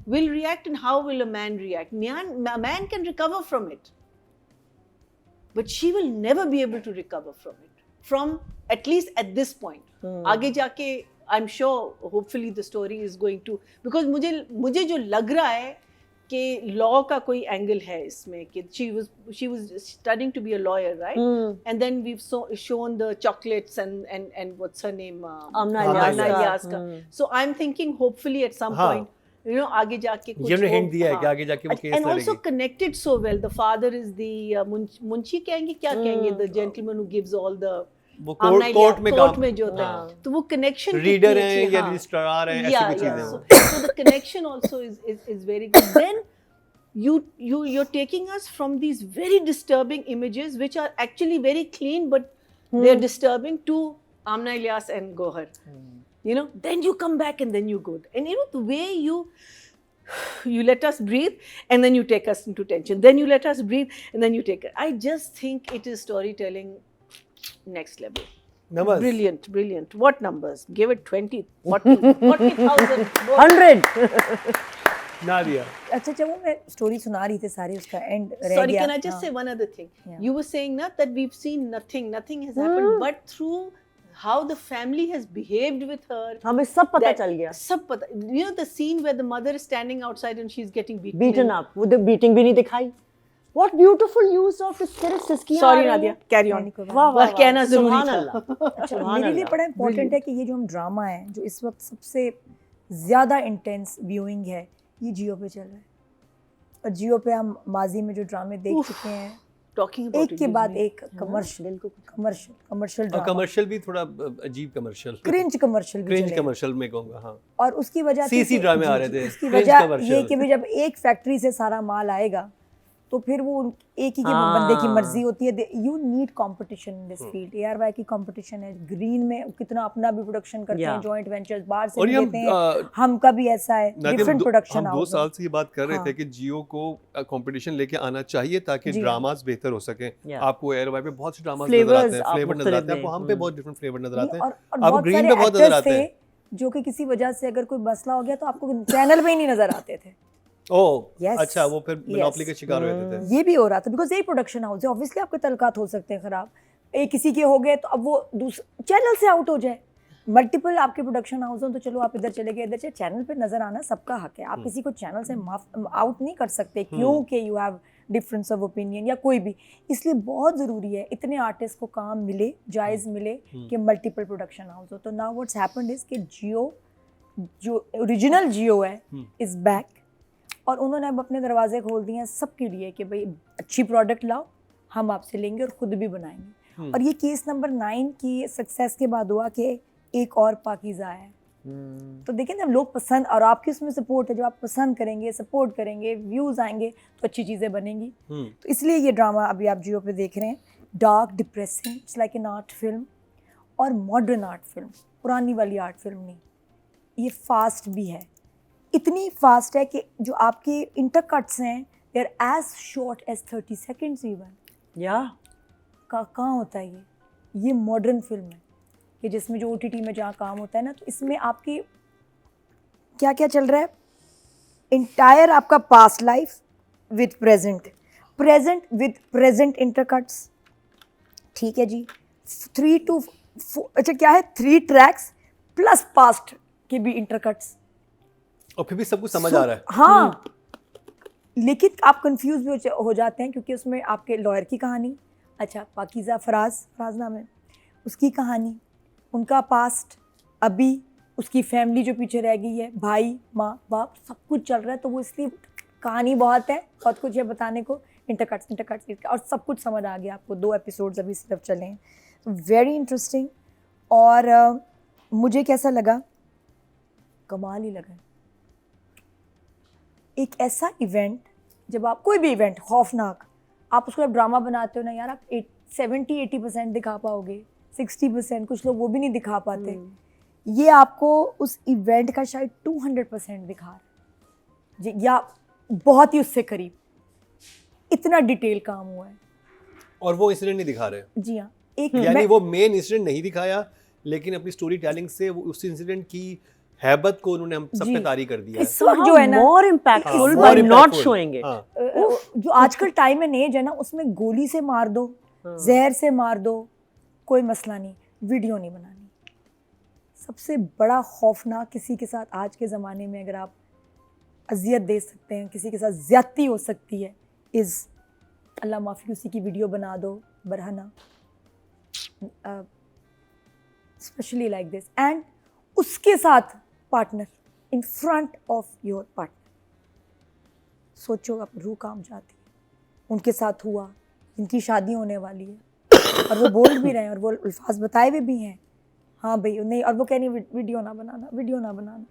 will react and how will a man react. A man can recover from it, but she will never be able to recover from it. From at least at this point. आगे जाके I'm sure hopefully the story is going to, because मुझे जो लग रहा है कि law का कोई angle है इसमें कि she was studying to be a lawyer, right? And then we've shown the chocolates and what's her name, Amna Ilyas ka. So I'm thinking hopefully at some point you know, आगे जाके कुछ ये उन्होंने वो- hint दिया है कि हाँ। आगे जाके वो केस And also लड़ेगी। connected so well. The father is the Munshi कहेंगे, क्या कहेंगे, the gentleman who gives all the वो आमना कोर्ट में कोर्ट काम में जो होता हाँ। है, तो वो कनेक्शन रीडर हैं या रजिस्ट्रार हैं, ऐसी कोई चीजें हैं। so the connection also is very good. Then you're taking us from these very disturbing images which are actually very clean but they're disturbing to Amna Ilyas and Gohar. You know, then you come back and then you go, and you know the way you let us breathe and then you take us into tension, then you let us breathe and then you take it. I just think it is storytelling next level. Numbers. Brilliant. What numbers? Give it 20, 40, 40,000. 100 Nadia अच्छा वो मैं story सुना रही थी सारी, उसका and रह Sorry, गया। can I just हाँ। say one other thing? Yeah. You were saying na, that we've seen nothing has happened, but through how the family has behaved with her. हमें सब पता that- चल गया, सब पता, you know the scene where the mother is standing outside and she's getting beaten up, वो beating भी नहीं दिखाई. What beautiful use of सिर्फ सिस्कियां Sorry आ रही Nadia, हैं. carry on. नहीं, कोई बात वाह नहीं। वाह वाह, कहना जरूरी सुभान था। अल्लाह, अच्छा, सुभान मेरे लिए अल्लाह. बड़ा इम्पोर्टेंट है कि ये जो हम ड्रामा है जो इस वक्त सबसे ज़्यादा इंटेंस व्यूइंग है, ये जियो पे चल रहा है। और जियो पे हम माजी में जो ड्रामे देख चुके हैं, Talking about एक it के gives बाद me- एक कमर्शियल और ड्रामा, कमर्शियल भी थोड़ा अजीब कमर्शियल, क्रिंज कमर्शियल भी क्रिंज चले। कमर्शियल में कहूँगा। हाँ, और उसकी वजह थी सीसी कि- ड्रामे आ जी, रहे जी, थे, उसकी cringe वजह commercial। ये कि भी जब एक फैक्ट्री से सारा माल आएगा तो फिर वो एक ही के बंदे की मर्जी होती है। You need competition in this field. ARY की कंपटीशन है, ग्रीन में कितना अपना भी प्रोडक्शन करते हैं, Yeah. जॉइंट वेंचर्स बाहर से और भी ये लेते हैं, हम का भी ऐसा है, नादिम, डिफरेंट प्रोडक्शन हम 2 हाउस। साल से ये बात कर रहे हाँ। थे कि जियो को कंपटीशन लेके आना चाहिए ताकि जी हाँ। ड्रामास बेहतर हो सके। Yeah. आपको एयरवाई पे बहुत से ड्रामास Flavors नजर आते हैं, आप फ्लेवर नजर मुख्तलिफ आते हैं, आपको हम पे में, बहुत डिफरेंट फ्लेवर नजर आते हैं, और आपको बहुत ग्रीन सारे पे बहुत नजर एक्टर्स आते हैं। थे जो कि किसी वजह से अगर कोई मसला हो गया तो आपको चैनल पे ही नहीं नजर आते थे। ओह Yes. अच्छा, वो फिर मोनोपोली के शिकार हो जाते थे। ये भी हो रहा था बिकॉज यही प्रोडक्शन हाउस है, ऑब्वियसली आपके तलकात हो सकते हैं खराब। एक किसी के हो गए तो अब वो दूसरे चैनल से आउट हो जाए। मल्टीपल आपके प्रोडक्शन हाउस हो तो चलो आप इधर चले गए, इधर चले, चैनल पे नजर आना सबका हक है। आप किसी को चैनल से आउट नहीं कर सकते क्योंकि you have difference of opinion या कोई भी। इसलिए बहुत ज़रूरी है इतने आर्टिस्ट को काम मिले, जायज़ मिले कि मल्टीपल प्रोडक्शन हाउस हो। तो नाउ व्हाट्स हैपेंड इज कि जियो जो ओरिजिनल जियो है इज़ बैक, और उन्होंने अब अपने दरवाजे खोल दिए हैं सबके लिए कि भाई अच्छी प्रोडक्ट लाओ, हम आपसे लेंगे और ख़ुद भी बनाएंगे। और ये केस नंबर 9 की सक्सेस के बाद हुआ कि एक और पाकीज़ा है। तो देखिए ना, लोग पसंद, और आपकी उसमें सपोर्ट है, जो आप पसंद करेंगे, सपोर्ट करेंगे, व्यूज़ आएंगे तो अच्छी चीज़ें बनेंगी। तो इसलिए ये ड्रामा अभी आप जियो पे देख रहे हैं, dark, depressing, it's like an art film और मॉडर्न आर्ट फिल्म, पुरानी वाली आर्ट फिल्म नहीं। ये फास्ट भी है, इतनी फास्ट है कि जो आपके इंटरकट्स हैं they are as short as 30 seconds even. या कहाँ होता है ये मॉडर्न फिल्म है कि जिसमें जो OTT में जहाँ काम होता है ना, तो इसमें आपकी क्या क्या चल रहा है, इंटायर आपका past life with present with present intercuts. ठीक है जी, 3 to 4 अच्छा क्या है, 3 ट्रैक्स प्लस पास्ट के भी इंटरकट्स। और फिर भी सब कुछ समझ आ रहा है। हाँ, लेकिन आप कंफ्यूज भी हो जाते हैं क्योंकि उसमें आपके लॉयर की कहानी, अच्छा पाकीज़ा फराज नाम है, उसकी कहानी, उनका पास्ट, अभी उसकी फैमिली जो पीछे रह गई है, भाई माँ बाप, सब कुछ चल रहा है। तो वो इसलिए कहानी बहुत है, बहुत कुछ है बताने को, इंटरकट्स और सब कुछ समझ आ गया आपको। 2 एपिसोड्स अभी सिर्फ चले हैं, वेरी इंटरेस्टिंग। और मुझे कैसा लगा, कमाल ही लगा। एक ऐसा इवेंट, जब आप कोई भी इवेंट खौफनाक, आप उसको जब ड्रामा बनाते हो ना यार, आप 70-80% दिखा पाओगे, 60%, कुछ लोग वो भी नहीं दिखा पाते। ये आपको उस इवेंट का शायद 200% दिखा रहा है या बहुत ही उससे करीब, इतना डिटेल काम हुआ है। और वो इंसिडेंट नहीं दिखा रहे, जी हाँ, एक यानी वो मेन इंसिडेंट नहीं दिखाया, लेकिन अपनी स्टोरी टेलिंग से वो उस इंसिडेंट की हैबत को उन्होंने हम सब जी। पे तारी कर दिया है। इस वक्त जो है ना, मोर इम्पैक्टफुल हाँ, by more not impactful। Showing it. हाँ, जो आजकल टाइम एंड एज है ना, उसमें गोली से मार दो, जहर से मार दो, कोई मसला नहीं, वीडियो नहीं बनानी। सबसे बड़ा खौफनाक किसी के साथ आज के ज़माने में अगर आप अजियत दे सकते हैं, किसी के साथ ज़्यादती हो सकती है, इज़ अल्लाह माफ़ी, उसी की वीडियो बना दो बरहना, स्पेशली लाइक दिस, एंड उसके साथ partner, in front of your partner. सोचो, अब रूह काम जाती है। उनके साथ हुआ, इनकी शादी होने वाली है और वो बोल भी रहे हैं और वो अल्फाज बताए भी हैं, हाँ भाई नहीं, और वो कह रही वीडियो ना बनाना, वीडियो ना बनाना।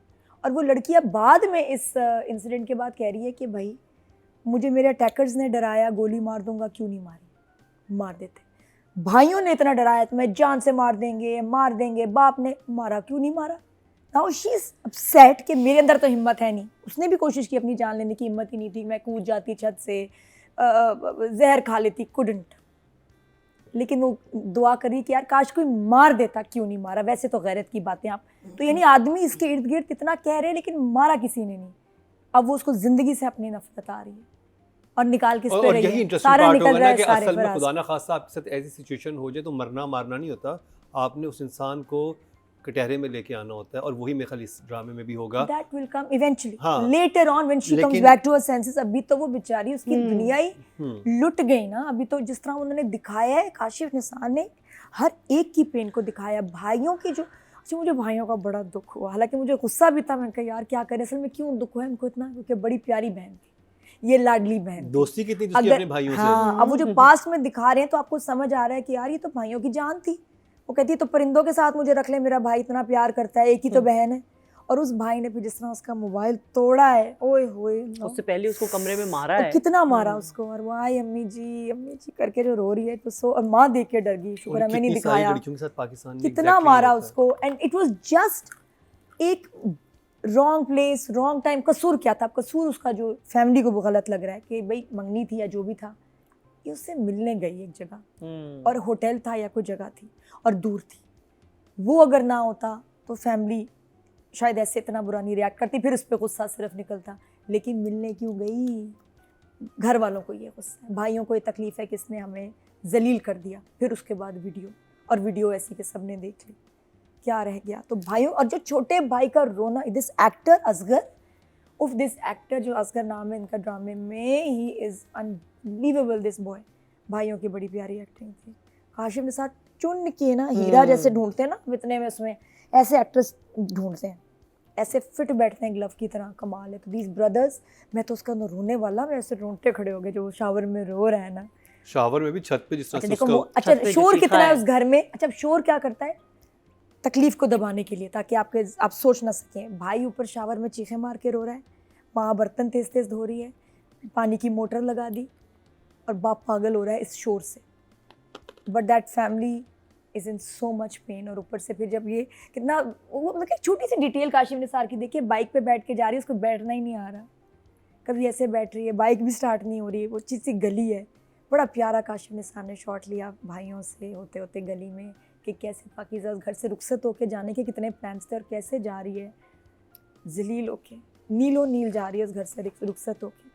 और वो लड़कियां बाद में इस इंसिडेंट के बाद कह रही है कि भाई मुझे मेरे अटैकर्स ने डराया, गोली मार दूंगा, क्यों नहीं मारी, मार देते। भाइयों ने इतना डराया तुम्हें जान से मार देंगे, बाप ने मारा, क्यों नहीं मारा। नाउ शी इज अपसेट कि मेरे अंदर तो हिम्मत है नहीं। उसने भी कोशिश की अपनी जान लेने की, हिम्मत ही नहीं थी, मैं कूद जाती छत से, जहर खा लेती, कुडंट। लेकिन वो दुआ करी कि यार काश कोई मार देता, क्यों नहीं मारा। वैसे तो गैरत की बातें आप तो, यानी आदमी इसके इर्द गिर्द इतना कह रहे लेकिन मारा किसी ने नहीं। अब वो उसको जिंदगी से अपनी नफरत आ रही है और निकाल किस पे और रही यही है, इंटरेस्टिंग सारा पार्ट निकल होगा रहा ना है कि सारे असल में फराज। खुदा ना खास्ता आपके साथ ऐसी सिचुएशन हो जाए तो मरना मारना नहीं होता, आपने उस इंसान को कटहरे में लेके आना होता है। और वही मेरे ख्याल इस ड्रामे में भी होगा। That will come eventually. हाँ। Later on when she comes लेकिन- back to her senses, अभी तो वो बेचारी उसकी दुनिया ही लुट गई ना। अभी तो जिस तरह उन्होंने दिखाया है, काशिफ निसार ने हर एक की पेन को दिखाया। भाइयों की जो, अच्छा मुझे भाइयों का बड़ा दुख हुआ, हालांकि मुझे गुस्सा भी था। मैं कहा यार क्या करें, असल में क्यों दुख हुआ इनको इतना, क्योंकि बड़ी प्यारी बहन थी, ये लाडली बहन थी। दोस्ती कितनी थी उसकी अपने भाइयों से। हाँ, अब वो जो पास्ट में दिखा रहे हैं तो आपको समझ आ रहा है कि यार ये तो भाइयों की जान थी। वो कहती है तो परिंदों के साथ मुझे रख ले, मेरा भाई इतना प्यार करता है, एक ही तो बहन है। और उस भाई ने फिर जिस तरह उसका मोबाइल तोड़ा है, ओए होए, उससे पहले उसको कमरे में मारा और है। कितना मारा उसको। और वो आई अम्मी जी करके जो रो रही है, तो सो, और माँ देख के डर गई, शुक्र है मैंने कितनी सारी दिखाया लड़कियों के साथ पाकिस्तान में कितना exactly मारा होता है। उसको। एंड इट वाज जस्ट एक रॉन्ग प्लेस रॉन्ग टाइम। कसूर क्या था? कसूर उसका जो फैमिली को वो गलत लग रहा है कि भाई मंगनी थी या जो भी था, ये उससे मिलने गई एक जगह, और होटल था या कोई जगह थी और दूर थी। वो अगर ना होता तो फैमिली शायद ऐसे इतना बुरा नहीं रिएक्ट करती, फिर उस पर गुस्सा सिर्फ निकलता। लेकिन मिलने क्यों गई? घर वालों को ये गुस्सा है, भाइयों को ये तकलीफ है कि इसने हमें जलील कर दिया। फिर उसके बाद वीडियो, और वीडियो ऐसी कि सबने देख ली, क्या रह गया। तो भाइयों, और जो छोटे भाई का रोना, दिस एक्टर असगर, उफ दिस एक्टर जो असगर नाम है इनका ड्रामे में, he is unbelievable this boy. भाइयों की बड़ी प्यारी एक्टिंग थी। काशिफ निसार चुन के ना हीरा जैसे ढूंढते हैं ना वितने में, उसमें ऐसे एक्ट्रेस ढूंढते हैं, ऐसे फिट बैठते हैं ग्लव की तरह। कमाल है। तो दीज ब्रदर्स, मैं तो उसका रोने वाला, मैं ऐसे रोंगटे खड़े हो गए जो शावर में रो रहा है ना। शावर में भी छत पे जिस तरह अच्छा से देखो उसका अच्छा छत पे शोर जो कितना चीखा है है। उस घर में। अच्छा शोर क्या करता है? तकलीफ को दबाने के लिए, ताकि आप सोच ना सकें। भाई ऊपर शावर में चीखे मार के रो रहा है, माँ बर्तन तेज तेज धो रही है, पानी की मोटर लगा दी, और बाप पागल हो रहा है इस शोर से। But that family is in so much pain. और ऊपर से फिर जब ये कितना, वो मतलब एक छोटी सी डिटेल काशिफ निसार की देखिए, बाइक पे बैठ के जा रही है, उसको बैठना ही नहीं आ रहा, कभी ऐसे बैठ रही है, बाइक भी स्टार्ट नहीं हो रही है, वो चीज़ सी गली है। बड़ा प्यारा काशिफ निसार ने शॉट लिया भाइयों से होते होते गली में, कि कैसे पाकीज़ा घर से रुखसत होके जाने के कितने प्लान्स थे और कैसे जा रही है जलील होके, नीलो नील जा रही है उस घर से रुखसत होके,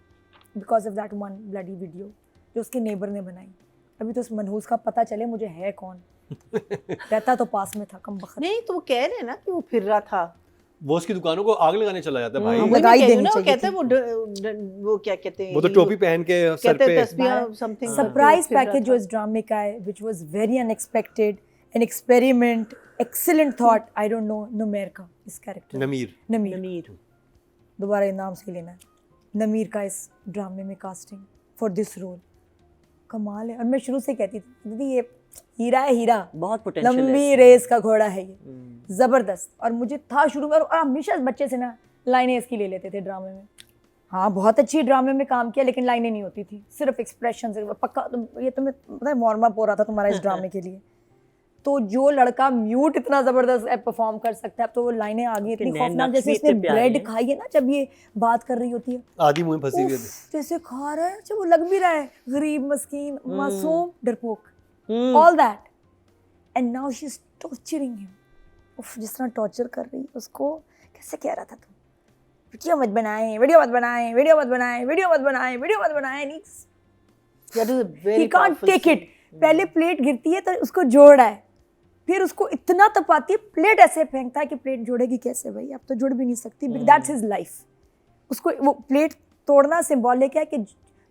because of that one bloody video जो उसके नेबर ने बनाई। अभी तो उस मनहूस का पता चले मुझे है कौन। रहता तो पास में था, कम बखत। नहीं तो वो कह रहे हैं ना कि वो फिर रहा था। वो उसकी दुकानों को आग लगाने चला जाता है भाई। वही मैं लगाई कह रही हूँ देनी ना, वो चाहिए कहते हैं वो क्या कहते हैं, वो तो टोपी पहन के सर कहते हैं पे तस्बीह समथिंग। सरप्राइज पैकेज जो इस ड्रामे का है, which was very unexpected, an experiment, excellent thought. I don't know नुमेर का इस कैरेक्टर, नमीर नमीर दोबारा ये नाम से लेना है, नमीर का इस ड्रामे में कास्टिंग फॉर दिस रोल कमाल है। और मैं शुरू से कहती थी दीदी ये हीरा है, हीरा बहुत पोटेंशियल है। लंबी रेस का घोड़ा है ये, जबरदस्त। और मुझे था शुरू में, और हमेशा बच्चे से ना लाइनें इसकी ले लेते थे ड्रामे में। हाँ बहुत अच्छी ड्रामे में काम किया, लेकिन लाइनें नहीं होती थी, सिर्फ एक्सप्रेशन से पक्का। ये तुम्हें पता है वार्म अप हो रहा था तुम्हारा इस ड्रामे के लिए। तो जो लड़का म्यूट इतना जबरदस्त परफॉर्म कर सकता है, अब तो वो लाइनें आ गई इतनी खौफनाक, जैसे इसने ब्रेड खाई है ना जब ये बात कर रही होती है, आधी मुंह में फंसी हुई है। जैसे खा रहा है, अच्छा वो लग भी रहा है गरीब मस्कीन मासूम डरपोक, all that. And now she is torturing him. उफ जिस तरह टॉर्चर कर रही उसको, कैसे कह रहा था तुम वीडियो मत बनाएं, वीडियो मत बनाएं, वीडियो मत बनाएं, वीडियो मत बनाएं, वीडियो मत बनाएं। That is a very he can't powerful take scene. It. पहले प्लेट गिरती है तो उसको जोड़ रहा है, फिर उसको इतना तपाती है, प्लेट ऐसे फेंकता है कि प्लेट जोड़ेगी कैसे भाई, अब तो जुड़ भी नहीं सकती। That's his life. उसको वो प्लेट तोड़ना सिंबॉलिक है कि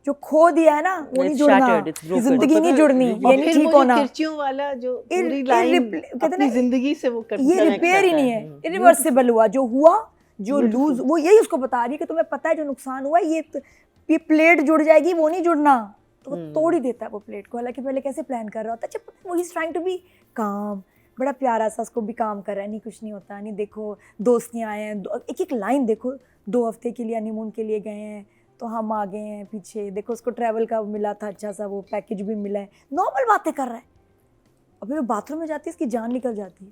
जो खो दिया है ना वो नहीं It's जुड़ना, shattered, it's broken. जिंदगी नहीं जुड़नी, और ये नहीं फिर ठीक वो जो होना, किरचियों वाला जो पूरी इर- लाइन कहते अपनी ना, जिंदगी से वो करता ये है। रिपेयर ही नहीं है, करता है। इरिवर्सिबल हुआ जो हुआ। जो लूज, वो यही उसको बता रही है कि तुम्हें पता है जो नुकसान हुआ है, ये प्लेट जुड़ जाएगी, वो नहीं जुड़ना, तो वो तोड़ ही देता है वो प्लेट को। हालांकि पहले कैसे प्लान कर रहा होता है, जब वो he is trying to be calm, बड़ा प्यारा सा उसको भी काम कर रहा है, नहीं कुछ नहीं होता, नहीं देखो दोस्त नहीं आए हैं, एक एक लाइन देखो, 2 हफ्ते के लिए हनीमून के लिए गए हैं तो हम आ गए हैं पीछे, देखो उसको ट्रैवल का मिला था अच्छा सा, वो पैकेज भी मिला है, नॉर्मल बातें कर रहा है। और फिर वो बाथरूम में जाती है, इसकी जान निकल जाती है,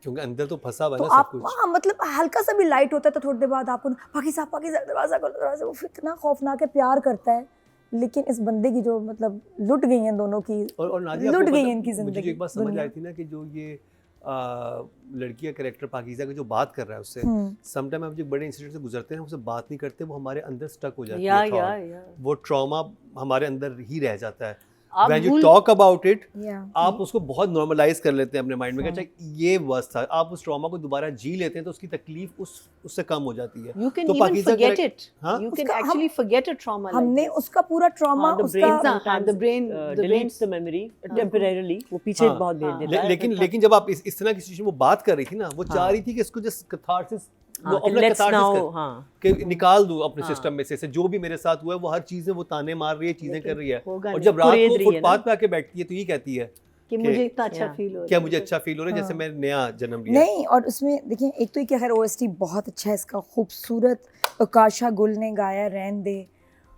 क्योंकि अंदर तो फंसा हुआ है तो ना सब आप कुछ। हाँ, मतलब हल्का सा भी लाइट होता है तो थोड़ी देर बाद आपको पाकिस्तान दरवाजा खोलो, दरवाजा, वो इतना खौफनाक है, प्यार करता है, लेकिन इस बंदे की जो मतलब लुट गई हैं दोनों की, और नादिया, लुट आपको गई पता- है इनकी मुझे जिंदगी, जो एक बात समझ दुनिया। आई थी ना कि जो ये लड़की का कैरेक्टर पाकीज़ा की जो बात कर रहा है उससे, समटाइम हम जो बड़े इंसिडेंट से गुजरते हैं उससे बात नहीं करते, वो हमारे अंदर स्टक हो जाती है thought। वो ट्रॉमा हमारे अंदर ही रह जाता है। आप When you भूल- talk about it, Yeah. आप उसको बहुत नॉर्मलाइज कर लेते हैं अपने माइंड में कि अच्छा ये बस था, आप उस ट्रॉमा को दोबारा जी लेते हैं तो उसकी तकलीफ उससे कम हो जाती है। You can तो even Pakeezah forget correct- it. हाँ? You can उसका actually forget a trauma like हमने this. उसका पूरा ट्रॉमा, हाँ, the उसका brain हाँ, sometimes, the brain- the deletes brain- the memory temporarily, वो पीछे हाँ, बहुत भेज हाँ। देता है। लेकिन लेकिन जब आप इस तरह की सिचुएशन वो बात कर रही थी ना, वो चाह रही थी कि इसको जस्ट कैथारसिस, वो अपना लेट्स कैथारसिस नाउ, कर हाँ, कि निकाल दूं अपने हाँ। सिस्टम में से जो भी मेरे साथ हुआ है, वो हर चीज में वो ताने मार रही है, चीजें कर रही है, होगा और नहीं, जब रात कुरेद को रही है ना। फुटपाथ पे आके बैठती है तो ये कहती है कि मुझे इतना अच्छा फील हो रहा है। क्या मुझे अच्छा फील हो रहा है, जैसे मैं नया जन्म लिया। नहीं, और उसमें देखिए एक तो ये कि खैर ओएसटी बहुत अच्छा है इसका, खूबसूरत आकाशा गुल ने गाया रहन दे,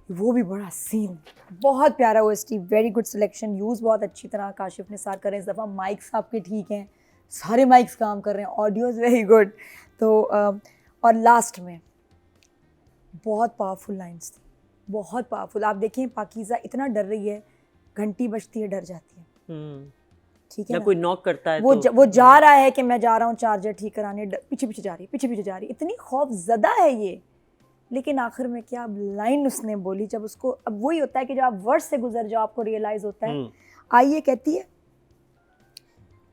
वो भी बड़ा सीन, बहुत प्यारा OST, very good selection, use बहुत अच्छी तरह काशिफ ने साथ करें। इस दफ़ा माइक्स आपके ठीक हैं, सारे माइक्स काम कर रहे हैं, ऑडियो इज़ वेरी गुड। तो और लास्ट में बहुत पावरफुल लाइंस थी, बहुत पावरफुल। आप देखें पाकीज़ा इतना डर रही है, घंटी बजती है डर जाती है, ठीक है या ना? कोई नॉक करता है वो तो वो जा रहा है कि मैं जा रहा हूँ चार्जर ठीक कराने, पीछे पीछे जा रही है, पीछे पीछे जा रही है, इतनी खौफ ज़दा है ये। लेकिन आखिर में क्या लाइन उसने बोली, जब उसको, अब वही होता है कि जब आप वर्ड से गुजर जाओ आपको रियलाइज़ होता है। आइए कहती है,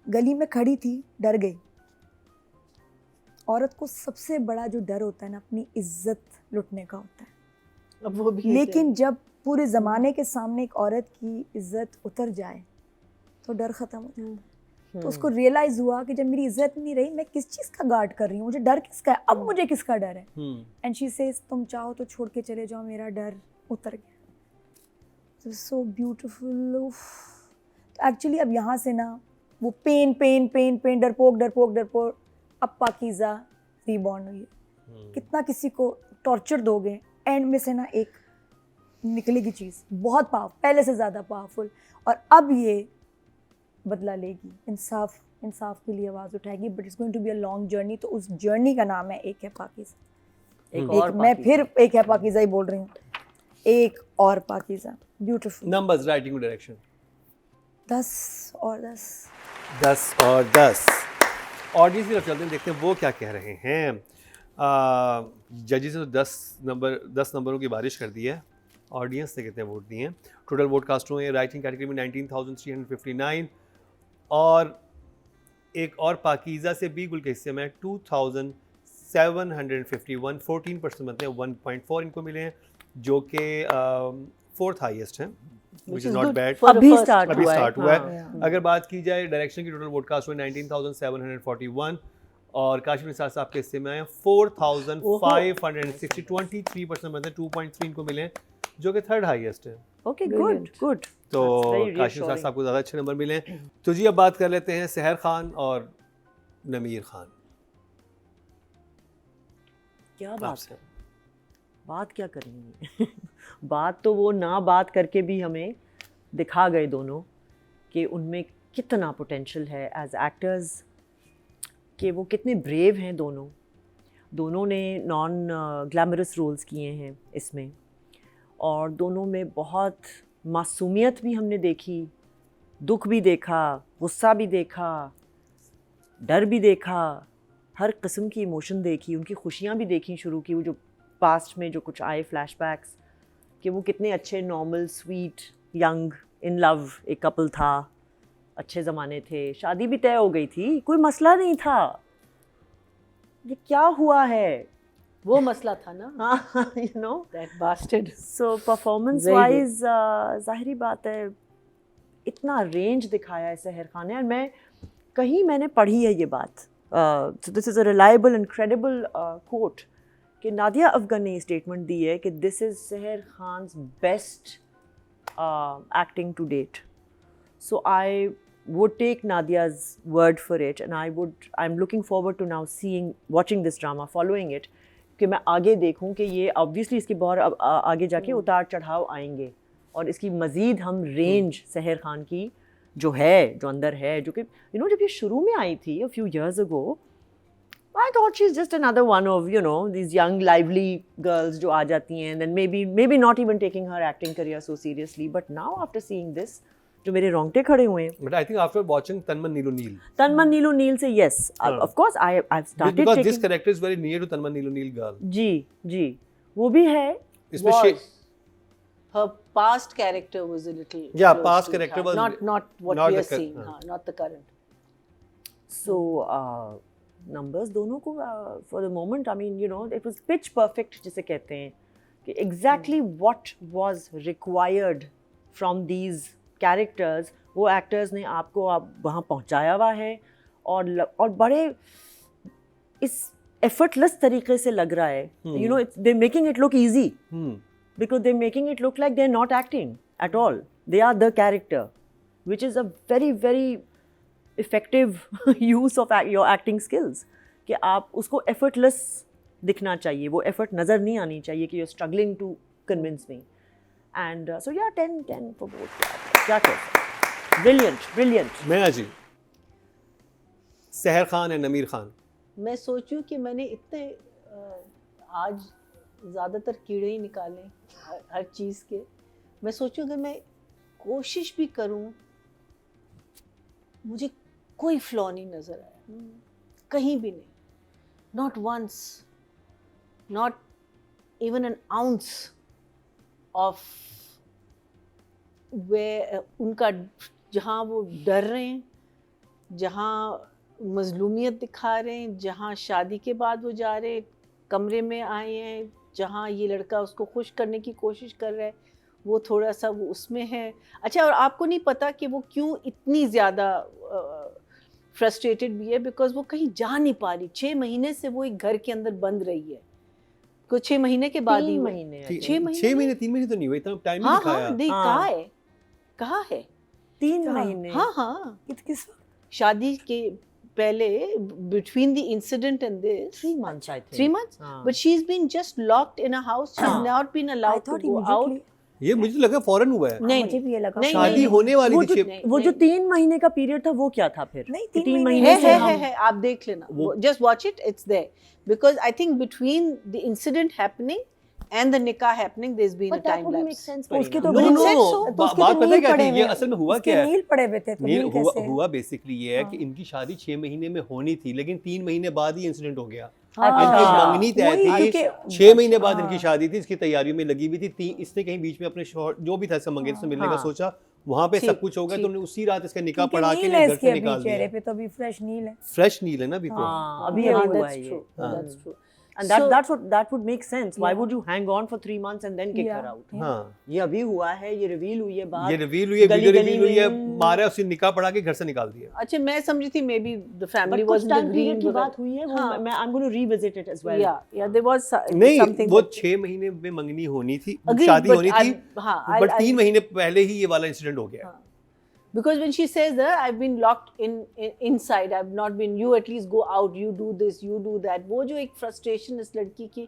गली में खड़ी थी, डर गई। औरत को सबसे बड़ा जो डर होता है ना, अपनी इज्जत लुटने का होता है। अब वो भी लेकिन जब पूरे ज़माने के सामने एक औरत की इज्जत उतर जाए तो डर ख़त्म हो जाता है। तो उसको रियलाइज़ हुआ कि जब मेरी इज्जत नहीं रही, मैं किस चीज़ का गार्ड कर रही हूँ, मुझे डर किसका है, अब मुझे किसका डर है। एंड शी सेज, तुम चाहो तो छोड़ के चले जाओ, मेरा डर उतर गया। So beautiful. तो एक्चुअली अब यहाँ से ना वो पेन पेन पेन पेन, डरपोक डरपोक डरपोक, अब पाकीज़ा रीबॉर्न हुई है। कितना किसी को टॉर्चर दोगे, एंड में से ना एक निकलेगी चीज़ बहुत पहले से ज़्यादा पावरफुल, और अब ये बदला लेगी, इंसाफ के लिए आवाज़ उठाएगी। But it's going to be a long journey. तो उस जर्नी का नाम है एक है पाकीज़ा। एक एक और मैं पाकीज़ा। फिर एक है पाकीज़ा ही बोल रही हूँ, एक और Pakeezah, beautiful. Numbers, writing direction 10 और 10। 10 और 10। ऑडियंस की तरफ चलते हैं, देखते हैं वो क्या कह रहे हैं। जजेस ने तो 10 नंबरों की बारिश कर दी है। ऑडियंस ने कितने वोट दिए हैं? टोटल वोट कास्ट हुए हैं राइटिंग कैटेगरी में 19,359, और एक और पाकीज़ा से बी गुल के हिस्से में 2,751, 14% बनते हैं, 1.4 इनको मिले हैं, जो कि 4th हाईएस्ट हैं, which is not bad। अभी स्टार्ट अभी हुआ स्टार्ट हुआ है। हाँ। अगर बात की जाए डायरेक्शन की, टोटल वोडकास्ट हुए 19,741, और काशिफ निसार साहब के हिस्से में आए 4,560, 23% बनते हैं, 2.3 इनको मिले हैं, जो कि 3rd हाईएस्ट है। Okay, good good. तो काशिफ निसार साहब को ज़्यादा अच्छे नंबर मिले हैं। तो जी अब बात कर लेते हैं सहर खान और नमीर खान। क्या बात है, बात क्या करेंगे बात तो वो ना बात करके भी हमें दिखा गए दोनों कि उनमें कितना पोटेंशियल है एज एक्टर्स, कि वो कितने ब्रेव हैं दोनों ने नॉन ग्लैमरस रोल्स किए हैं इसमें, और दोनों में बहुत मासूमियत भी हमने देखी, दुख भी देखा, गुस्सा भी देखा, डर भी देखा, हर किस्म की इमोशन देखी, उनकी खुशियाँ भी देखी शुरू की, वो जो पास्ट में जो कुछ आए फ्लैशबैक्स, कि वो कितने अच्छे normal sweet young in love एक कपल था, अच्छे ज़माने थे, शादी भी तय हो गई थी, कोई मसला नहीं था। ये क्या हुआ है, वो मसला था ना, you know that bastard। So performance Very good। Wise ज़ाहिरी बात है इतना रेंज दिखाया है सहर खान ने, और मैं कहीं मैंने पढ़ी है ये बात, so this is a reliable and credible quote कि नादिया अफगन ने स्टेटमेंट दी है कि this is Seher Khan's best acting to date. So I would take Nadia's word for it, and I'm looking forward to now watching this drama, following it, कि मैं आगे देखूं कि ये obviously इसकी बहुत आगे जाके उतार चढ़ाव आएंगे और इसकी मज़ीद हम रेंज सहर खान की जो अंदर है, जो कि जब ये शुरू में आई थी a few years ago, I thought she's just another one of these young lively girls जो आ जाती हैं, and then maybe not even taking her acting career so seriously, but now after seeing this जो मेरे रोंगटे खड़े हुए हैं. But I think after watching Tanman Neelu Neel से yes, of course I've started because taking, this character is very near to Tanman Neelu Neel girl. जी वो भी है. इसमें her past character was a little past character was not what not we are the seeing, not the current. So numbers दोनों को for the moment, I mean it was pitch perfect जिसे कहते हैं कि exactly what was required from these characters वो actors ने आपको वहाँ पहुँचाया हुआ है और बड़े इस effortless तरीके से लग रहा है. They're making it look easy. Because they're making it look like they're not acting at all. They are the character, which is a very, very effective use of your acting skills. कि आप उसको effortless दिखना चाहिए, वो effort नज़र नहीं आनी चाहिए कि you're struggling to convince me. And so yeah, 10 for both. क्या कहते? Brilliant. मैं जी सहर खान एंड आमिर खान. मैं सोचूं कि मैंने इतने आज ज़्यादातर कीड़े ही निकाले हर चीज़ के. मैं सोचूं कि मैं कोशिश भी करूं, मुझे कोई फ्लॉ नहीं नज़र आया कहीं भी नहीं. Not once, not even an ounce of where उनका जहाँ वो डर रहे हैं, जहाँ मज़लूमियत दिखा रहे हैं, जहाँ शादी के बाद वो जा रहे हैं, कमरे में आए हैं, जहाँ ये लड़का उसको खुश करने की कोशिश कर रहा है, वो थोड़ा सा वो उसमें है. अच्छा, और आपको नहीं पता कि वो क्यों इतनी ज़्यादा फ्रस्ट्रेटेड भी है, बिकॉज वो कहीं जा नहीं पा रही. 6 महीने से वो एक घर के अंदर बंद रही है. कुछ 6 महीने के बाद ही 3 महीने 6 महीने 3 महीने तो नहीं हुए, इतना टाइम नहीं दिखाया. नहीं, कहाँ है 3 महीने. हाँ किस शादी के पहले, between the incident and this 3 months I think. 3 months, but she's been just locked in a house. She's not been allowed to go out. ये मुझे लगा फौरन हुआ है. नहीं, मुझे भी ये लगा. नहीं, शादी होने वाली थी. वो जो 3 महीने का पीरियड था वो क्या था फिर? नहीं, 3 महीने से है, आप देख लेना. Just watch it, it's there. Because I think between the incident happening and the nikah happening, there's been a time lapse. उसके तो बात पता है क्या थी? ये असल में हुआ क्या है? नील पड़े हुए थे. नील हुआ बेसिकली ये है कि इनकी शादी 6 महीने में होनी थी, लेकिन 3 महीने बाद ही इंसिडेंट हो गया. इनकी मंगनी तय थी, 6 महीने बाद इनकी शादी थी, इसकी तैयारियों में लगी हुई थी. इसने कहीं बीच में अपने जो भी था इसका मंगेतर से मिलने का सोचा, वहाँ पे सब कुछ हो गया, तो उन्होंने उसी रात इसका निकाह पढ़ा के घर से निकाल दिया. चेहरे पे तो अभी फ्रेश नील है. फ्रेश नील है ना अभी तो. अभी हुआ है ये. That's true. And that would make sense. Why would you hang on for 3 months and then kick her out? हाँ. ये अभी हुआ है, ये रिवील हुई है बात. ये रिवील हुई है, वीडियो रिवील हुई है, मारा उसे निकाह पढ़ा के घर से निकाल दिया. अच्छा, मैं समझी थी maybe the family wasn't agreeing की बात हुई है, मैं I'm going to revisit it as well. Yeah, there was नहीं, something. वो 6 महीने में मंगनी होनी थी, शादी होनी थी, but 3 महीने पहले ही ये वाला इंसिडेंट हो गया. Because when she says that I've been locked inside, I've not been, you at least go out, you do this, you do that, वो जो एक frustration इस लड़की की,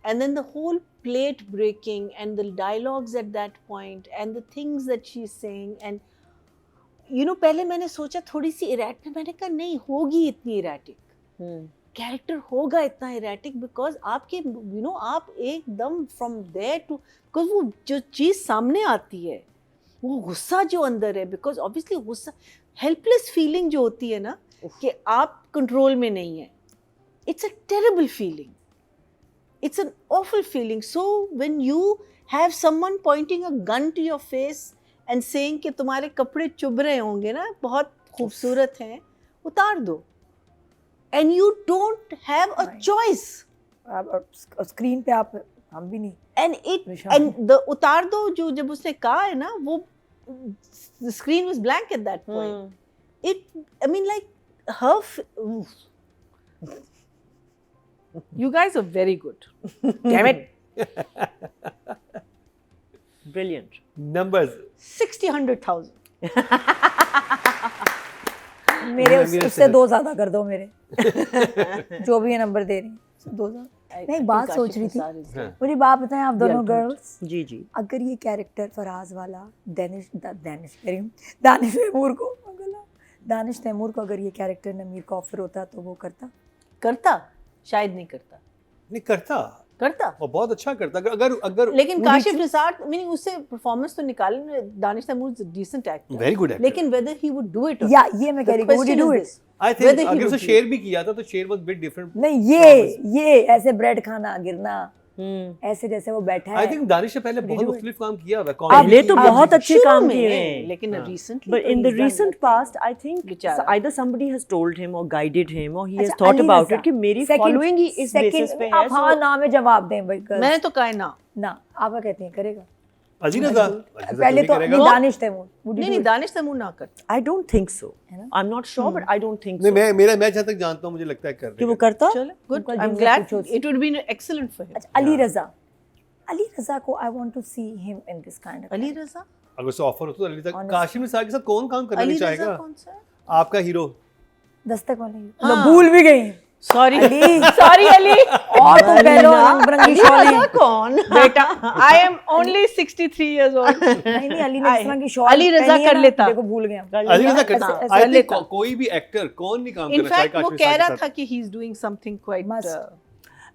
and then the whole plate breaking and the dialogues at that point and the things that she's saying, and पहले मैंने सोचा थोड़ी सी erratic, मैंने कहा नहीं होगी इतनी erratic, कैरेक्टर होगा इतना erratic, because आपके आप एकदम from there to, because वो जो चीज़ सामने आती है, वो गुस्सा जो अंदर है, बिकॉज ऑब्वियसली गुस्सा, हेल्पलेस फीलिंग जो होती है ना कि आप कंट्रोल में नहीं है, it's a terrible feeling, it's an awful feeling. So when you have someone pointing a gun to your face and saying कि तुम्हारे कपड़े चुभ रहे होंगे ना, बहुत खूबसूरत हैं, उतार दो, and you don't have a choice. Screen पे आप, हम भी नहीं. and the उतार दो जो जब उसने कहा है ना, वो the screen was blank at that point. I mean like her You guys are very good. Damn it. Brilliant. Numbers. 60, 100,000. मेरे मेरे उससे 2 ज़्यादा कर दो मेरे जो भी ये नंबर दे रही हैं 2 ज़्यादा। मैं एक बात सोच रही थी, मुझे बात बताएं आप दोनों गर्ल्स, जी जी। अगर ये कैरेक्टर फराज वाला दानिश तैमूर को अगर ये कैरेक्टर नमीर को ऑफर होता तो वो करता? शायद नहीं करता। नहीं करता, और बहुत अच्छा करता। अगर लेकिन काशिफ निसार मीनिंग उससे परफॉर्मेंस तो निकाले, Danish Taimoor is a decent actor, very good actor, लेकिन whether he would do it or या not, ये मैं the कह रही हूँ would he question do is it? this. I Whether think he अगर would उसे do शेर भी किया था तो शेर वाज बिट डिफरेंट। नहीं ये ऐसे ब्रेड खाना गिरना ऐसे जैसे वो बैठा है। आई थिंक दानिश ने पहले बहुत मुख्तलिफ काम किया हुआ है। पहले तो बहुत अच्छे शुरू काम में, किए हैं, लेकिन recently but तो in the he's done recent nothing. past I think बेचारा। either somebody has told him or guided him or he has अच्छा, thought Ali about Raza, it कि मेरी second- following ही इस second- basis पे है। आप हाँ ना में जवाब दें भाई girls। मैंने तो कहा है ना। आप क्या कहते हैं करेगा? अली रज़ा पहले तो नहीं दानिश तैमूर would he नहीं do नहीं, it? दानिश तैमूर ना करता। I don't think so. है ना? I'm not sure but I don't think नहीं, so. मैं जहाँ तक जानता हूँ मुझे लगता है कर कि वो देगा। करता? चलो गुड, उनका आई एम जिम्मे ग्लैड, पूछो उससे। It would be excellent for him. अच्छा अली रज़ा को I want to see him in this kind of Ali Raza, अगर उसे ऑफर हो तो अली रज़ा, Honestly. काशिफ निसार के साथ कौन काम करना अली नहीं रज़ा चाहेगा? कौन सा है? आपका हीरो। दस्तक वाले हाँ। मैं भूल भी गई। सॉरी अली सॉरी अली, और तो पहले रंग बिरंगी शॉलें कौन बेटा? I am only 63 years old. नहीं अली ने इस तरह की शॉल अली रज़ा पहनी है कर ना, लेता। देखो भूल गए हम। अली रज़ा ऐसे- करता। ऐसे- आई ऐसे थिंक लेता। कोई भी एक्टर कौन नहीं काम करना चाहेगा इनफैक्ट वो काशिफ कह निसार रहा के था साथ। कि he is doing something quite. Must.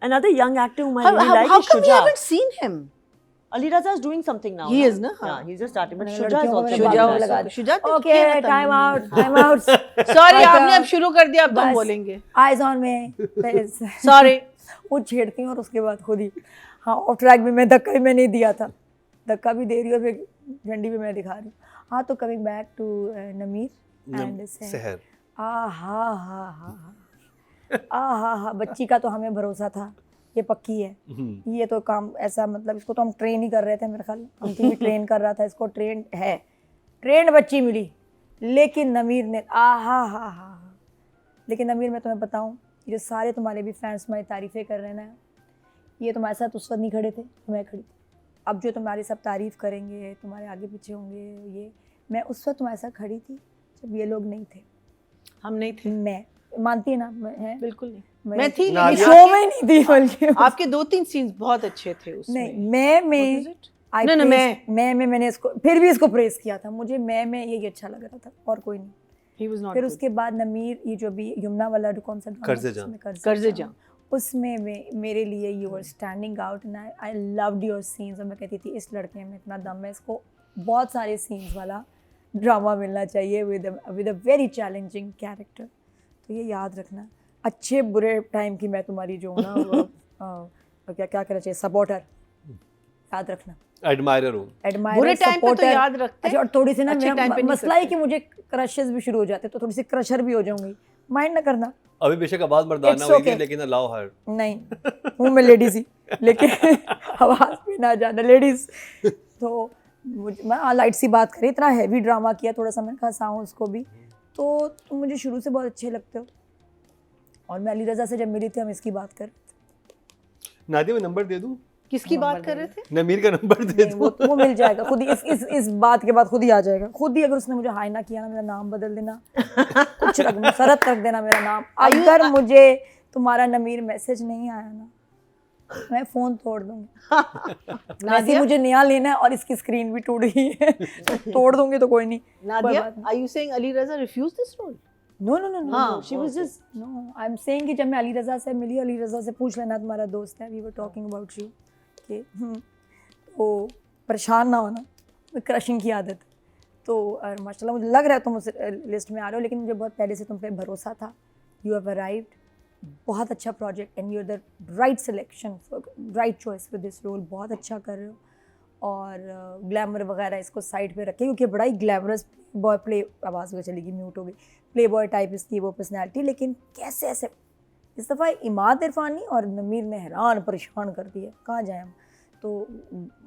Another young actor whom I How really like is come we Shuja. haven't seen him? Ali Raza is doing something now. He na? is, na? Yeah, he's just starting. But मैंने Shuja is लड़कियों को also मैंने doing Shuja Babu that. लगा दिया। शुजा तो okay किया था time हमने। आउट सॉरी Like, आपने अब शुरू कर दिया, अब तो हम बस। बोलेंगे। आइज ऑन में सॉरी। वो छेड़ती हूँ और उसके बाद खुद ही हाँ ऑफ ट्रैक में मैं धक्का भी मैं नहीं दिया था, धक्का भी दे रही हूँ फिर झंडी भी मैं दिखा रही हूँ। हाँ तो कमिंग बैक टू नमीर एंड सहर। हा बच्ची का तो हमें भरोसा था ये पक्की है, ये तो काम ऐसा मतलब इसको तो हम ट्रेन ही कर रहे थे, मेरे ख्याल हम भी ट्रेन कर रहा था इसको, ट्रेंड बच्ची मिली। लेकिन नमीर ने हा लेकिन नमीर मैं तुम्हें बताऊं, ये जो सारे तुम्हारे भी फैंस तुम्हारी तारीफ़ें कर रहे हैं ना, ये तुम्हारे साथ उस वक्त नहीं खड़े थे, मैं खड़ी थी। अब जो तुम्हारी सब तारीफ़ करेंगे, तुम्हारे आगे पीछे होंगे, ये मैं उस वक्त तुम्हारे साथ खड़ी थी जब ये लोग नहीं थे। हम नहीं थे, मैं मानती है ना, मैं बिल्कुल नहीं। मैं थी ना, लेकिन शो में नहीं थी बल्कि आपके 2-3 सीन्स बहुत अच्छे थे उसमें। नहीं मैंने इसको फिर भी इसको प्रेस किया था, मुझे मैं ये अच्छा लग रहा था और कोई नहीं। He was not फिर good. उसके बाद नमीर ये जो भी यमुना वाला जो कौन सा कर्ज़े जां। कर्ज़े जां। उसमें मेरे लिए you were standing out and I loved your scenes. और मैं कहती थी इस लड़के में इतना दम है, इसको बहुत सारे सीन्स वाला ड्रामा मिलना चाहिए with a very challenging character. तो ये याद रखना, अच्छे बुरे टाइम की मैं तुम्हारी जो हूँ ना क्या करना चाहिए, सपोर्टर, याद रखना, एडमायरर हूँ। बुरे टाइम पे तो याद रखते हैं। अच्छा और थोड़ी सी ना अच्छे टाइम पे मेरा नहीं मसला है करते। कि मुझे क्रशेस भी शुरू हो जाते, तो थोड़ी सी क्रशर भी हो जाऊंगी, माइंड ना करना। अभी बेशक आवाज मर्दाना It's हुई थी okay. लेकिन अलाउ हर। नहीं हूँ मैं लेडीज ही, लेकिन आवाज़ पे ना जाना लेडीज। तो मैं लाइट सी बात करी, इतना हैवी ड्रामा किया, थोड़ा सा मैं हंसाऊँ उसको भी, तो तुम मुझे शुरू से बहुत अच्छे लगते हो। और मैं अली रज़ा से जब मिली थी हम इसकी बात कर, नादिया मैं नंबर दे दूँ? किसकी बात कर रहे थे? नमीर का नंबर दे नहीं, दूँ? वो मिल जाएगा खुद ही, इस बात के बाद खुद ही आ जाएगा खुद ही। अगर उसने मुझे हाई ना किया ना, मेरा नाम बदल देना, कुछ रख मुसरत रख देना मेरा नाम। अगर मुझे तुम्हारा नमीर मैसेज नहीं आया ना, मैं फ़ोन तोड़ दूंगी। नादिया मुझे नया लेना है और इसकी स्क्रीन भी टूट गई है, तोड़ दूंगी तो कोई नहीं। Nadia, are you saying Ali Raza refused this role? No, हाँ, she was just no. I'm saying कि जब मैं अली रज़ा से मिली, अली रज़ा से पूछ लेना तुम्हारा दोस्त है, we were talking about you, कि तो परेशान ना होना, क्रशिंग की आदत। तो और माशाल्लाह मुझे लग रहा है तुम उस लिस्ट में आ रहे हो, लेकिन मुझे बहुत पहले से तुम पे भरोसा था। यू हैव अराइव्ड, बहुत अच्छा project and you are the right selection, right choice for this role, बहुत अच्छा कर रहे हो। और ग्लैमर वगैरह इसको साइड पे रखें, क्योंकि बड़ा ही ग्लैमरस बॉय प्ले, आवाज़ में चलेगी म्यूट हो गई, प्ले बॉय टाइप इसकी वो पर्सनैलिटी, लेकिन कैसे ऐसे इस दफ़ा इमाद इरफानी और नमीर ने हैरान परेशान कर दिया, कहाँ जाए हम। तो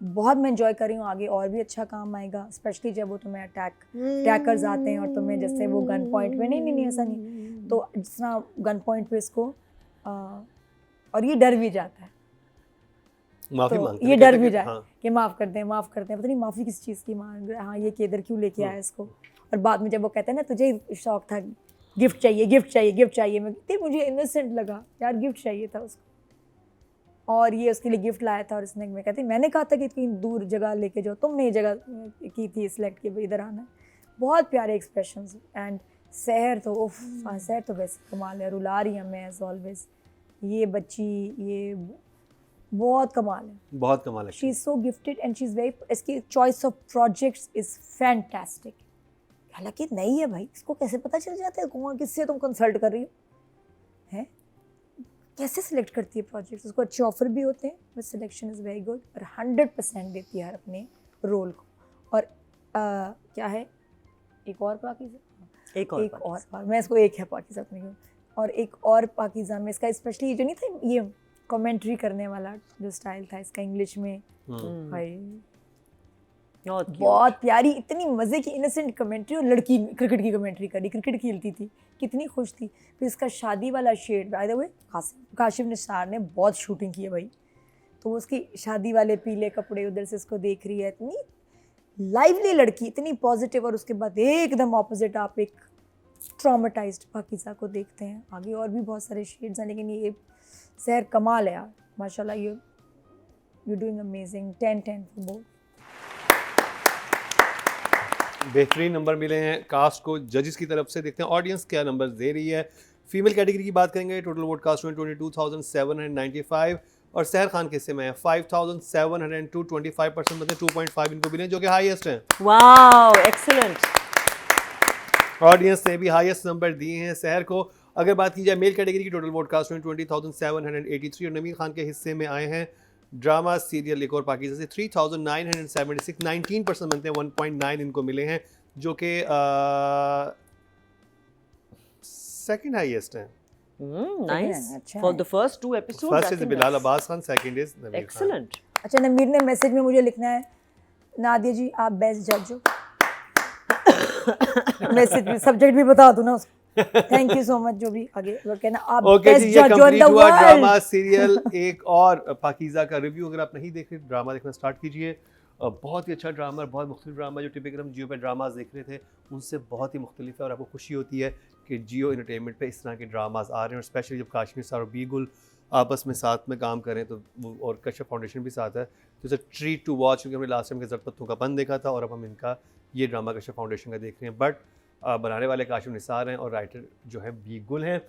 बहुत मैं एंजॉय कर रही हूँ, आगे और भी अच्छा काम आएगा, स्पेशली जब वो तुम्हें अटैकर्स आते हैं और तुम्हें जैसे वो गन पॉइंट पे नहीं ऐसा नहीं, तो जिस तरह गन पॉइंट पे इसको और ये डर भी जाता है माफी तो मांगते ये हैं, डर कहते भी हैं कि जाए हाँ, कि माफ़ कर दें, माफ़ कर दें, पता नहीं माफ़ी किस चीज़ की मांग रहा है, हाँ ये कि इधर क्यों लेके आया इसको। और बाद में जब वो कहता है ना तुझे शौक था गिफ्ट चाहिए गिफ्ट चाहिए गिफ्ट चाहिए, मैं कहती मुझे इनोसेंट लगा यार गिफ्ट चाहिए था उसको, और ये उसके लिए गिफ्ट लाया था और इसने मैं कहती मैंने कहा था कि कहीं दूर जगह लेके जाओ, तुमने ये जगह की थी सिलेक्ट कि भाई इधर आना है। बहुत प्यारे एक्सप्रेशंस। एंड सहर तो उफ, सहर तो वैसे कमाल है, रुला रही है मैं एज ऑलवेज। ये बच्ची ये बहुत कमाल है, बहुत कमाल है। She is so gifted and she is very, इसकी choice of projects is fantastic. हालांकि नहीं है भाई, इसको कैसे पता चल जाता है कौन किससे तुम कंसल्ट कर रही हो, हैं कैसे सिलेक्ट करती है प्रोजेक्ट्स। उसको अच्छे ऑफर भी होते हैं but selection is very good और 100% देती है हर अपने रोल को। और क्या है एक और पाकिज़ा, एक और एक और मैं इसको एक है पाकिज़ा अपने को, और एक और पाकिज़ा में इसका स्पेशली ये जो नहीं था ये कमेंट्री करने वाला जो स्टाइल था इसका इंग्लिश में, भाई बहुत प्यारी, इतनी मज़े की इनोसेंट कमेंट्री। और लड़की क्रिकेट की कमेंट्री करी, क्रिकेट खेलती थी, कितनी खुश थी। फिर इसका शादी वाला shade by the way Kashif Nisar ने बहुत शूटिंग की है भाई, तो वो उसकी शादी वाले पीले कपड़े उधर से इसको देख रही है, इतनी लाइवली लड़की, इतनी पॉजिटिव। और उसके बाद एकदम ऑपोजिट आप एक ट्रॉमेटाइज्ड पाकिज़ा को देखते हैं। आगे और भी बहुत सारे शेड्स हैं लेकिन ये सहर कमाल है यार, माशाल्लाह। You doing amazing, 10/10 for both. बेहतरीन नंबर मिले हैं कास्ट को जजेस की तरफ से। देखते हैं ऑडियंस क्या नंबर दे रही है। फीमेल कैटेगरी की बात करेंगे, टोटल वोट कास्ट में 22,795 और सहर खान के हिस्से में है 5,702, 25% मतलब 2.5 इनको मिले जो कि हाईएस्ट हैं। Wow excellent. ऑडियंस ने भी हाईएस्ट नंबर दिए हैं सहर को। अगर बात की जाए मेल कैटेगरी की, टोटल वोट कास्ट में 20,783 और नवीन खान के हिस्से में आए हैं ड्रामा सीरियल एक और पाकिज़ा से 3,976, 19% बनते हैं, 1.9 इनको मिले हैं जो कि सेकंड हाईएस्ट हैं। नाइस अच्छा फॉर है। The first 2 episodes. First is Bilal Abbas Khan, second is Naveen Khan. Excellent. अच्छा नमीर ने मैसेज में मुझे लिखना है नादिया जी आप बेस्ट जज हो। मैसेज में सब्जेक्ट भी बता दो ना उसको। थैंक यू सो मच जो भी आगे वो कहना आप ओके बेस्ट जी, ये जज इन कंप्लीट द हुआ ड्रामा वर्ल्ड। सीरियल एक और पाकिज़ा का रिव्यू। अगर आप नहीं देख रहे ड्रामा देखना स्टार्ट कीजिए। बहुत ही अच्छा ड्रामा, बहुत मुख्तलिफ ड्रामा जो टिपिकल हम जियो पे ड्रामाज देख रहे थे उनसे बहुत ही मुख्तलिफ है। और आपको खुशी होती है कि जियो एंटरटेनमेंट पे इस तरह के ड्रामाज आ रहे हैं। और स्पेशली जब काश्मीर सार और बीगुल आपस में साथ में काम करें तो और कश्यप फाउंडेशन भी साथ है तो it's a treat to watch. क्योंकि हमने लास्ट टाइम के ज़रूरत पत्तों का बंद देखा था और अब हम इनका ये ड्रामा कश्यप फाउंडेशन का देख रहे हैं। बट बनाने वाले काशिफ निसार हैं और राइटर जो है बीगुल हैं।